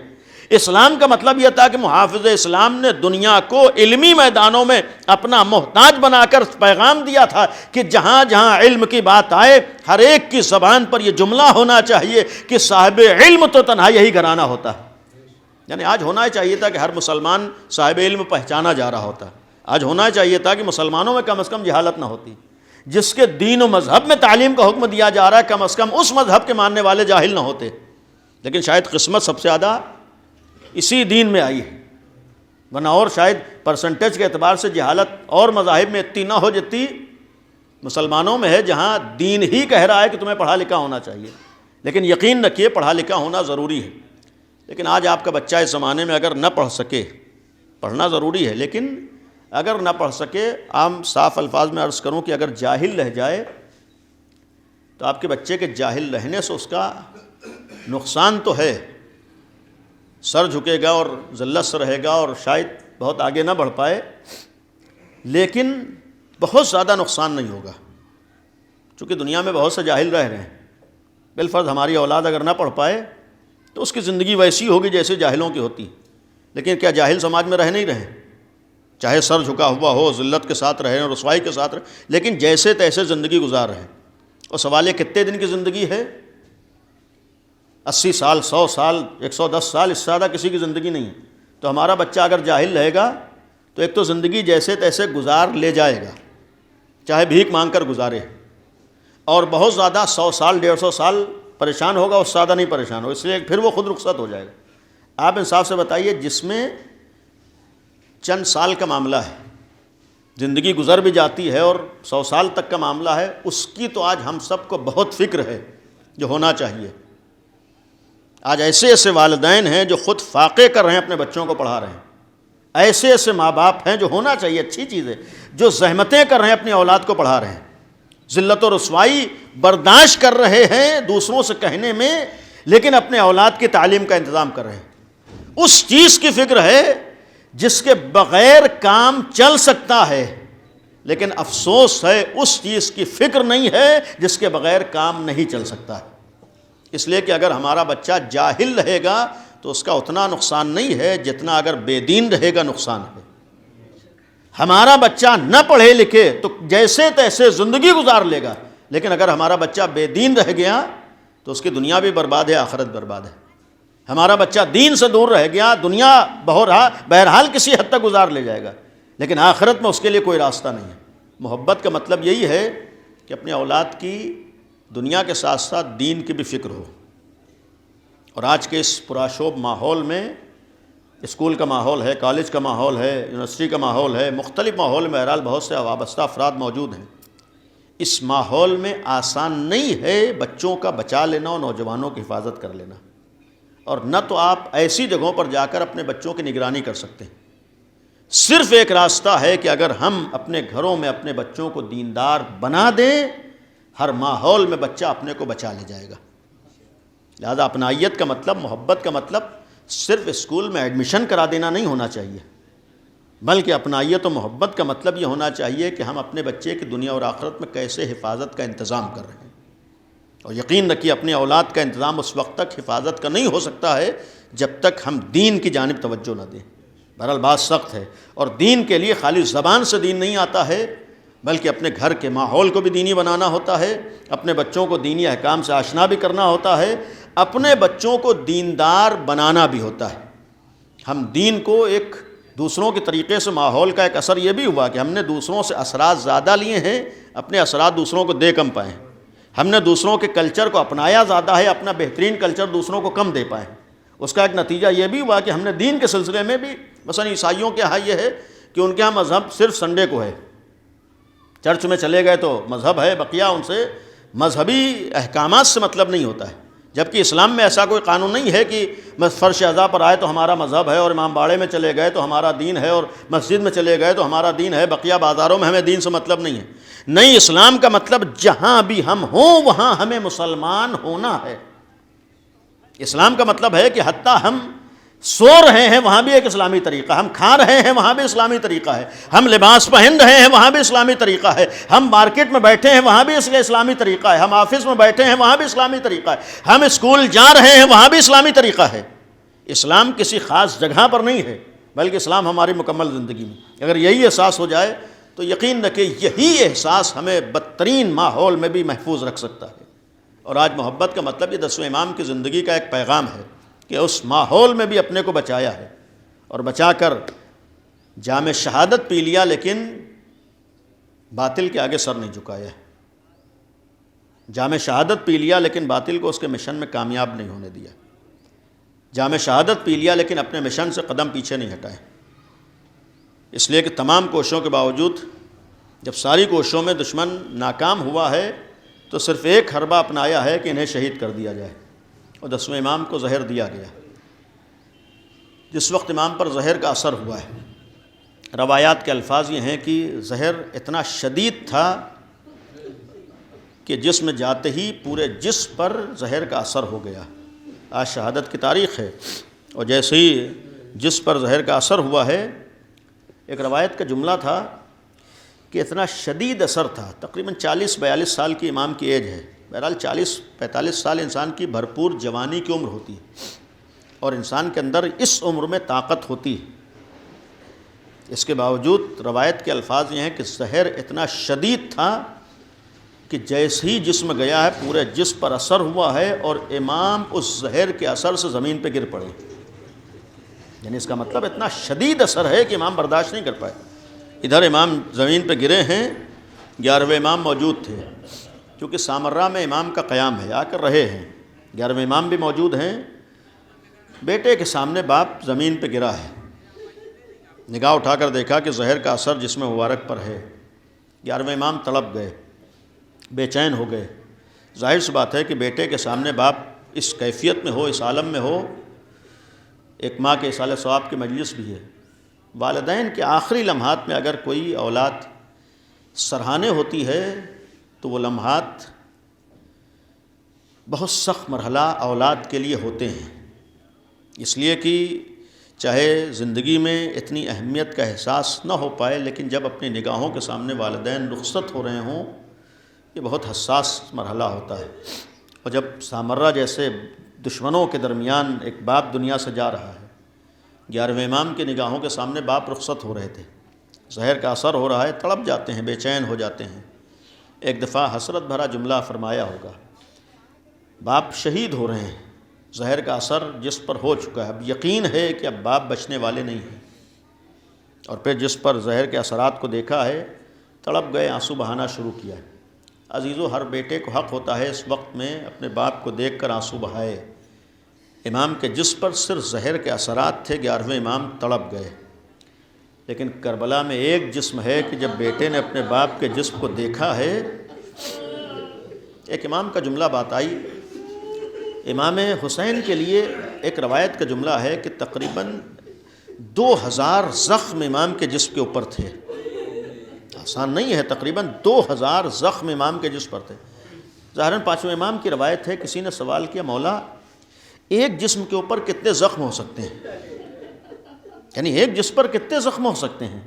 اسلام کا مطلب یہ تھا کہ محافظ اسلام نے دنیا کو علمی میدانوں میں اپنا محتاج بنا کر پیغام دیا تھا کہ جہاں جہاں علم کی بات آئے ہر ایک کی زبان پر یہ جملہ ہونا چاہیے کہ صاحب علم تو تنہا یہی گھرانہ ہوتا ہے۔ یعنی آج ہونا چاہیے تھا کہ ہر مسلمان صاحب علم پہچانا جا رہا ہوتا، آج ہونا چاہیے تھا کہ مسلمانوں میں کم از کم جہالت نہ ہوتی، جس کے دین و مذہب میں تعلیم کا حکم دیا جا رہا ہے کم از کم اس مذہب کے ماننے والے جاہل نہ ہوتے۔ لیکن شاید قسمت سب سے زیادہ اسی دین میں آئی ہے، ورنہ اور شاید پرسنٹیج کے اعتبار سے جہالت اور مذاہب میں اتنی نہ ہو جتنی مسلمانوں میں ہے، جہاں دین ہی کہہ رہا ہے کہ تمہیں پڑھا لکھا ہونا چاہیے۔ لیکن یقین رکھیے پڑھا لکھا ہونا ضروری ہے، لیکن آج آپ کا بچہ اس زمانے میں اگر نہ پڑھ سکے، پڑھنا ضروری ہے لیکن اگر نہ پڑھ سکے، عام صاف الفاظ میں عرض کروں کہ اگر جاہل رہ جائے تو آپ کے بچے کے جاہل رہنے سے اس کا نقصان تو ہے، سر جھکے گا اور ذلت سے رہے گا اور شاید بہت آگے نہ بڑھ پائے، لیکن بہت زیادہ نقصان نہیں ہوگا، چونکہ دنیا میں بہت سے جاہل رہ رہے ہیں۔ بالفرض ہماری اولاد اگر نہ پڑھ پائے تو اس کی زندگی ویسی ہوگی جیسے جاہلوں کی ہوتی، لیکن کیا جاہل سماج میں رہ نہیں رہے؟ چاہے سر جھکا ہوا ہو، ذلت کے ساتھ رہے اور رسوائی کے ساتھ رہے، لیکن جیسے تیسے زندگی گزار رہے۔ اور سوال یہ کتنے دن کی زندگی ہے؟ 80 سال، 100 سال، 110 سال، اس سے زیادہ کسی کی زندگی نہیں ہے۔ تو ہمارا بچہ اگر جاہل رہے گا تو ایک تو زندگی جیسے تیسے گزار لے جائے گا، چاہے بھیک مانگ کر گزارے، اور بہت زیادہ 100 سال 150 سال پریشان ہوگا، اس سے زیادہ نہیں پریشان ہو، اس لیے پھر وہ خود رخصت ہو جائے گا۔ آپ انصاف سے بتائیے، جس میں چند سال کا معاملہ ہے، زندگی گزر بھی جاتی ہے اور 100 سال تک کا معاملہ ہے، اس کی تو آج ہم سب کو بہت فکر ہے جو ہونا چاہیے۔ آج ایسے ایسے والدین ہیں جو خود فاقے کر رہے ہیں، اپنے بچوں کو پڑھا رہے ہیں، ایسے ایسے ماں باپ ہیں جو ہونا چاہیے، اچھی چیز ہے، جو زحمتیں کر رہے ہیں اپنی اولاد کو پڑھا رہے ہیں، ذلت و رسوائی برداشت کر رہے ہیں دوسروں سے کہنے میں، لیکن اپنے اولاد کی تعلیم کا انتظام کر رہے ہیں۔ اس چیز کی فکر ہے جس کے بغیر کام چل سکتا ہے، لیکن افسوس ہے اس چیز کی فکر نہیں ہے جس کے بغیر کام نہیں چل سکتا ہے۔ اس لیے کہ اگر ہمارا بچہ جاہل رہے گا تو اس کا اتنا نقصان نہیں ہے جتنا اگر بے دین رہے گا نقصان ہے۔ ہمارا بچہ نہ پڑھے لکھے تو جیسے تیسے زندگی گزار لے گا، لیکن اگر ہمارا بچہ بے دین رہ گیا تو اس کی دنیا بھی برباد ہے، آخرت برباد ہے۔ ہمارا بچہ دین سے دور رہ گیا، دنیا بہرحال کسی حد تک گزار لے جائے گا، لیکن آخرت میں اس کے لیے کوئی راستہ نہیں ہے۔ محبت کا مطلب یہی ہے کہ اپنے اولاد کی دنیا کے ساتھ ساتھ دین کی بھی فکر ہو۔ اور آج کے اس پراشوب ماحول میں، اسکول کا ماحول ہے، کالج کا ماحول ہے، یونیورسٹی کا ماحول ہے، مختلف ماحول میں بہرحال بہت سے وابستہ افراد موجود ہیں، اس ماحول میں آسان نہیں ہے بچوں کا بچا لینا اور نوجوانوں کی حفاظت کر لینا، اور نہ تو آپ ایسی جگہوں پر جا کر اپنے بچوں کی نگرانی کر سکتے ہیں۔ صرف ایک راستہ ہے کہ اگر ہم اپنے گھروں میں اپنے بچوں کو دیندار بنا دیں، ہر ماحول میں بچہ اپنے کو بچا لے جائے گا۔ لہذا اپنائیت کا مطلب، محبت کا مطلب صرف اسکول میں ایڈمیشن کرا دینا نہیں ہونا چاہیے، بلکہ اپنائیت و محبت کا مطلب یہ ہونا چاہیے کہ ہم اپنے بچے کی دنیا اور آخرت میں کیسے حفاظت کا انتظام کر رہے ہیں۔ اور یقین رکھیے اپنی اولاد کا انتظام اس وقت تک حفاظت کا نہیں ہو سکتا ہے جب تک ہم دین کی جانب توجہ نہ دیں۔ بہرحال بات سخت ہے، اور دین کے لیے خالی زبان سے دین نہیں آتا ہے، بلکہ اپنے گھر کے ماحول کو بھی دینی بنانا ہوتا ہے، اپنے بچوں کو دینی احکام سے آشنا بھی کرنا ہوتا ہے، اپنے بچوں کو دیندار بنانا بھی ہوتا ہے۔ ہم دین کو ایک دوسروں کے طریقے سے، ماحول کا ایک اثر یہ بھی ہوا کہ ہم نے دوسروں سے اثرات زیادہ لیے ہیں، اپنے اثرات دوسروں کو دے کم پائے ہیں۔ ہم نے دوسروں کے کلچر کو اپنایا زیادہ ہے، اپنا بہترین کلچر دوسروں کو کم دے پائے ہیں۔ اس کا ایک نتیجہ یہ بھی ہوا کہ ہم نے دین کے سلسلے میں بھی، مثلا عیسائیوں کے ہاں یہ ہے کہ ان کے ہاں مذہب صرف سنڈے کو ہے، چرچ میں چلے گئے تو مذہب ہے، بقیہ ان سے مذہبی احکامات سے مطلب نہیں ہوتا ہے، جبکہ اسلام میں ایسا کوئی قانون نہیں ہے کہ فرش اعضاء پر آئے تو ہمارا مذہب ہے، اور امام باڑے میں چلے گئے تو ہمارا دین ہے، اور مسجد میں چلے گئے تو ہمارا دین ہے، بقیہ بازاروں میں ہمیں دین سے مطلب نہیں ہے۔ نہیں، اسلام کا مطلب جہاں بھی ہم ہوں وہاں ہمیں مسلمان ہونا ہے۔ اسلام کا مطلب ہے کہ حتیٰ ہم سو رہے ہیں وہاں بھی ایک اسلامی طریقہ، ہم کھا رہے ہیں وہاں بھی اسلامی طریقہ ہے، ہم لباس پہن رہے ہیں وہاں بھی اسلامی طریقہ ہے، ہم مارکیٹ میں بیٹھے ہیں وہاں بھی اس لیے اسلامی طریقہ ہے، ہم آفس میں بیٹھے ہیں وہاں بھی اسلامی طریقہ ہے، ہم اسکول جا رہے ہیں وہاں بھی اسلامی طریقہ ہے۔ اسلام کسی خاص جگہ پر نہیں ہے، بلکہ اسلام ہماری مکمل زندگی میں۔ اگر یہی احساس ہو جائے تو یقین رکھیں یہی احساس ہمیں بدترین ماحول میں بھی محفوظ رکھ سکتا ہے۔ اور آج محبت کا مطلب یہ 10ویں امام کی زندگی کا ایک پیغام ہے کہ اس ماحول میں بھی اپنے کو بچایا ہے، اور بچا کر جام شہادت پی لیا، لیکن باطل کے آگے سر نہیں جھکایا ہے۔ جام شہادت پی لیا لیکن باطل کو اس کے مشن میں کامیاب نہیں ہونے دیا۔ جام شہادت پی لیا لیکن اپنے مشن سے قدم پیچھے نہیں ہٹائے، اس لیے کہ تمام کوششوں کے باوجود جب ساری کوششوں میں دشمن ناکام ہوا ہے تو صرف ایک حربہ اپنایا ہے کہ انہیں شہید کر دیا جائے، اور 10ویں امام کو زہر دیا گیا۔ جس وقت امام پر زہر کا اثر ہوا ہے، روایات کے الفاظ یہ ہیں کہ زہر اتنا شدید تھا کہ جسم میں جاتے ہی پورے جسم پر زہر کا اثر ہو گیا۔ آج شہادت کی تاریخ ہے، اور جیسے ہی جس پر زہر کا اثر ہوا ہے، ایک روایت کا جملہ تھا کہ اتنا شدید اثر تھا، تقریباً 40-42 سال کی امام کی ایج ہے۔ بہرحال 40-45 سال انسان کی بھرپور جوانی کی عمر ہوتی ہے، اور انسان کے اندر اس عمر میں طاقت ہوتی ہے۔ اس کے باوجود روایت کے الفاظ یہ ہیں کہ زہر اتنا شدید تھا کہ جیسے ہی جسم گیا ہے پورے جسم پر اثر ہوا ہے، اور امام اس زہر کے اثر سے زمین پہ گر پڑے۔ یعنی اس کا مطلب اتنا شدید اثر ہے کہ امام برداشت نہیں کر پائے۔ ادھر امام زمین پہ گرے ہیں، 11ویں امام موجود تھے، کیونکہ سامرہ میں امام کا قیام ہے، آ کر رہے ہیں، 11ویں امام بھی موجود ہیں۔ بیٹے کے سامنے باپ زمین پہ گرا ہے، نگاہ اٹھا کر دیکھا کہ زہر کا اثر جسم مبارک پر ہے۔ 11ویں امام تڑپ گئے، بے چین ہو گئے۔ ظاہر سی بات ہے کہ بیٹے کے سامنے باپ اس کیفیت میں ہو، اس عالم میں ہو، ایک ماں کے اصالہ ثواب کی مجلس بھی ہے۔ والدین کے آخری لمحات میں اگر کوئی اولاد سرہانے ہوتی ہے تو وہ لمحات بہت سخت مرحلہ اولاد کے لیے ہوتے ہیں، اس لیے کہ چاہے زندگی میں اتنی اہمیت کا احساس نہ ہو پائے، لیکن جب اپنی نگاہوں کے سامنے والدین رخصت ہو رہے ہوں، یہ بہت حساس مرحلہ ہوتا ہے۔ اور جب سامرہ جیسے دشمنوں کے درمیان ایک باپ دنیا سے جا رہا ہے، 11ویں امام کی نگاہوں کے سامنے باپ رخصت ہو رہے تھے، زہر کا اثر ہو رہا ہے، تڑپ جاتے ہیں، بے چین ہو جاتے ہیں۔ ایک دفعہ حسرت بھرا جملہ فرمایا ہوگا، باپ شہید ہو رہے ہیں، زہر کا اثر جس پر ہو چکا ہے، اب یقین ہے کہ اب باپ بچنے والے نہیں ہیں، اور پھر جس پر زہر کے اثرات کو دیکھا ہے تڑپ گئے، آنسو بہانا شروع کیا ہے۔ عزیزو، ہر بیٹے کو حق ہوتا ہے اس وقت میں اپنے باپ کو دیکھ کر آنسو بہائے۔ امام کے جس پر صرف زہر کے اثرات تھے، 11ویں امام تڑپ گئے۔ لیکن کربلا میں ایک جسم ہے کہ جب بیٹے نے اپنے باپ کے جسم کو دیکھا ہے، ایک امام کا جملہ بات آئی، امام حسین کے لیے ایک روایت کا جملہ ہے کہ تقریباً 2000 زخم امام کے جسم کے اوپر تھے۔ آسان نہیں ہے، تقریباً 2000 زخم امام کے جسم پر تھے۔ ظاہراً 5ویں امام کی روایت ہے، کسی نے سوال کیا، مولا ایک جسم کے اوپر کتنے زخم ہو سکتے ہیں؟ یعنی ایک جسم پر کتنے زخم ہو سکتے ہیں؟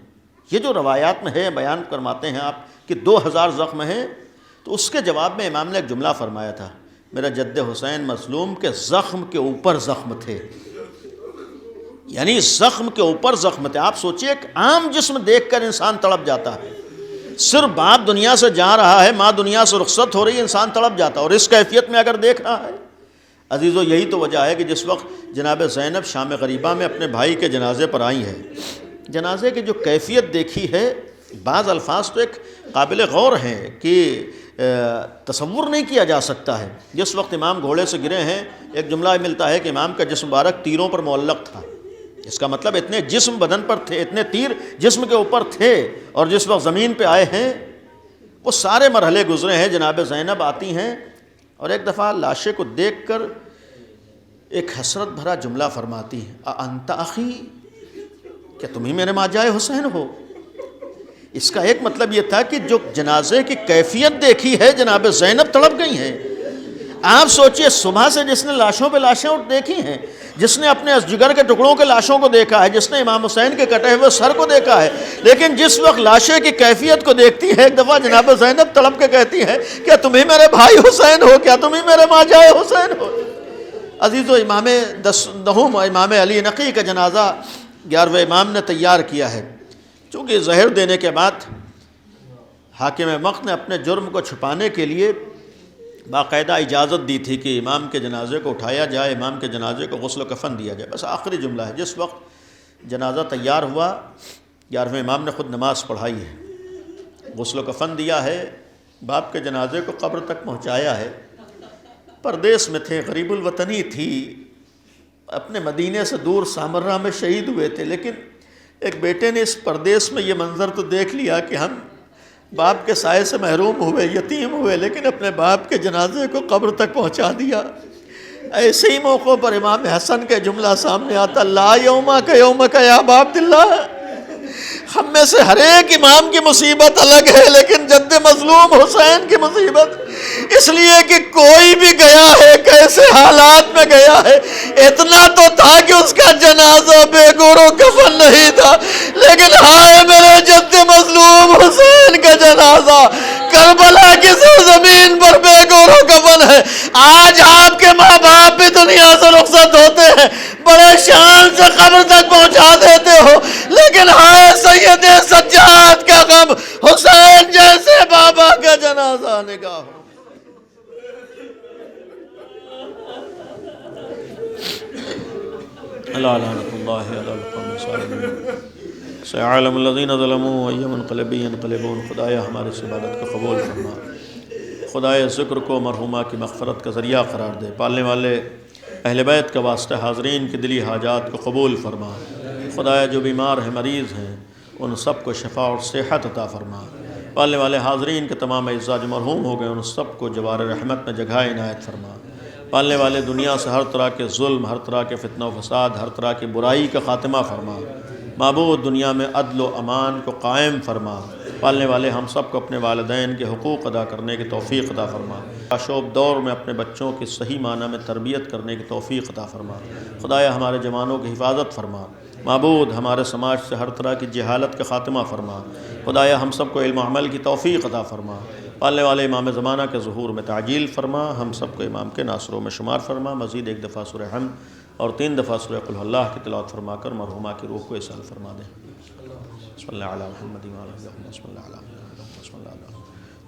یہ جو روایات میں ہے بیان فرماتے ہیں آپ کہ 2000 زخم ہیں، تو اس کے جواب میں امام نے ایک جملہ فرمایا تھا، میرا جد حسین مظلوم کے زخم کے اوپر زخم تھے۔ یعنی زخم کے اوپر زخم تھے. آپ سوچئے ایک عام جسم دیکھ کر انسان تڑپ جاتا ہے. صرف باپ دنیا سے جا رہا ہے، ماں دنیا سے رخصت ہو رہی ہے، انسان تڑپ جاتا ہے. اور اس کیفیت میں اگر دیکھ رہا ہے عزیزو، یہی تو وجہ ہے کہ جس وقت جناب زینب شام غریبہ میں اپنے بھائی کے جنازے پر آئی ہے، جنازے کی جو کیفیت دیکھی ہے، بعض الفاظ تو ایک قابل غور ہیں کہ تصور نہیں کیا جا سکتا ہے. جس وقت امام گھوڑے سے گرے ہیں، ایک جملہ ملتا ہے کہ امام کا جسم مبارک تیروں پر معلق تھا. اس کا مطلب اتنے جسم بدن پر تھے، اتنے تیر جسم کے اوپر تھے، اور جس وقت زمین پہ آئے ہیں وہ سارے مرحلے گزرے ہیں. جناب زینب آتی ہیں اور ایک دفعہ لاشے کو دیکھ کر ایک حسرت بھرا جملہ فرماتی ہیں، اَأَنْتَ أَخِي، کیا تم ہی میرے ماجائے حسین ہو؟ اس کا ایک مطلب یہ تھا کہ جو جنازے کی کیفیت دیکھی ہے جناب زینب تڑپ گئی ہیں. آپ سوچئے صبح سے جس نے لاشوں پہ لاشیں دیکھی ہیں، جس نے اپنے جگر کے ٹکڑوں کے لاشوں کو دیکھا ہے، جس نے امام حسین کے کٹے ہوئے سر کو دیکھا ہے، لیکن جس وقت لاشے کی کیفیت کو دیکھتی ہے، ایک دفعہ جناب زینب تڑپ کے کہتی ہے، کیا تم ہی میرے بھائی حسین ہو؟ کیا تم ہی میرے ماجائے حسین ہو؟ عزیزو، امام دہم امام علی نقی کا جنازہ 11ویں امام نے تیار کیا ہے. چونکہ زہر دینے کے بعد حاکم وقت نے اپنے جرم کو چھپانے کے لیے باقاعدہ اجازت دی تھی کہ امام کے جنازے کو اٹھایا جائے، امام کے جنازے کو غسل و کفن دیا جائے. بس آخری جملہ ہے، جس وقت جنازہ تیار ہوا، 11ویں امام نے خود نماز پڑھائی ہے، غسل و کفن دیا ہے، باپ کے جنازے کو قبر تک پہنچایا ہے. پردیس میں تھے، غریب الوطنی تھی، اپنے مدینے سے دور سامرہ میں شہید ہوئے تھے. لیکن ایک بیٹے نے اس پردیس میں یہ منظر تو دیکھ لیا کہ ہم باپ کے سائے سے محروم ہوئے، یتیم ہوئے، لیکن اپنے باپ کے جنازے کو قبر تک پہنچا دیا. ایسے ہی موقعوں پر امام حسن کا جملہ سامنے آتا، لا یومک یومک یا ابا عبداللہ. ہم میں سے ہر ایک امام کی مصیبت الگ ہے، لیکن جد مظلوم حسین کی مصیبت اس لیے کہ کوئی بھی گیا ہے، کیسے حالات میں گیا ہے. اتنا تو تھا کہ اس کا جنازہ بے گور و کفن نہیں تھا، لیکن ہائے میرے جد مظلوم حسین کا جنازہ کربلا کی سرزمین پر بے گور و کفن ہے. آج آپ کے ماں باپ بھی دنیا سے رخصت ہوتے ہیں، بڑے شان سے قبر تک پہنچا دیتے ہو، لیکن ہائے سید سجاد کا غم، حسین جیسے بابا کا جنازہ نگاہ ہو. اللہ لعنت اللہ علی القوم الظالمین. سيعلم الذين ظلموا أي منقلب ينقلبون. خدایا ہمارے اس عبادت کو قبول فرما. خدایا ذکر کو مرحومہ کی مغفرت کا ذریعہ قرار دے. پالنے والے اہل بیت کا واسطہ حاضرین کی دلی حاجات کو قبول فرما. خدایا جو بیمار ہیں، مریض ہیں، ان سب کو شفا اور صحت عطا فرما. پالنے والے حاضرین کے تمام اعزاء جو مرحوم ہو گئے، ان سب کو جوار رحمت میں جگہ عنایت فرما. پالنے والے دنیا سے ہر طرح کے ظلم، ہر طرح کے فتنہ و فساد، ہر طرح کی برائی کا خاتمہ فرما. معبود دنیا میں عدل و امان کو قائم فرما. پالنے والے ہم سب کو اپنے والدین کے حقوق ادا کرنے کی توفیق عطا فرما. آشوب دور میں اپنے بچوں کی صحیح معنی میں تربیت کرنے کی توفیق عطا فرما. خدایا ہمارے جوانوں کی حفاظت فرما. معبود ہمارے سماج سے ہر طرح کی جہالت کا خاتمہ فرما. خدایا ہم سب کو علم و عمل کی توفیق عطا فرما. پالنے والے امام زمانہ کے ظہور میں تعجیل فرما. ہم سب کو امام کے ناصروں میں شمار فرما. مزید ایک دفعہ سورہ حمد اور 3 دفعہ سورہ قل اللہ کی تلاوت فرما کر مرحومہ کی روح کو اصال فرما دیں. بسم اللہ علی محمد و علی محمد. بسم اللہ علی محمد. بسم اللہ علی محمد.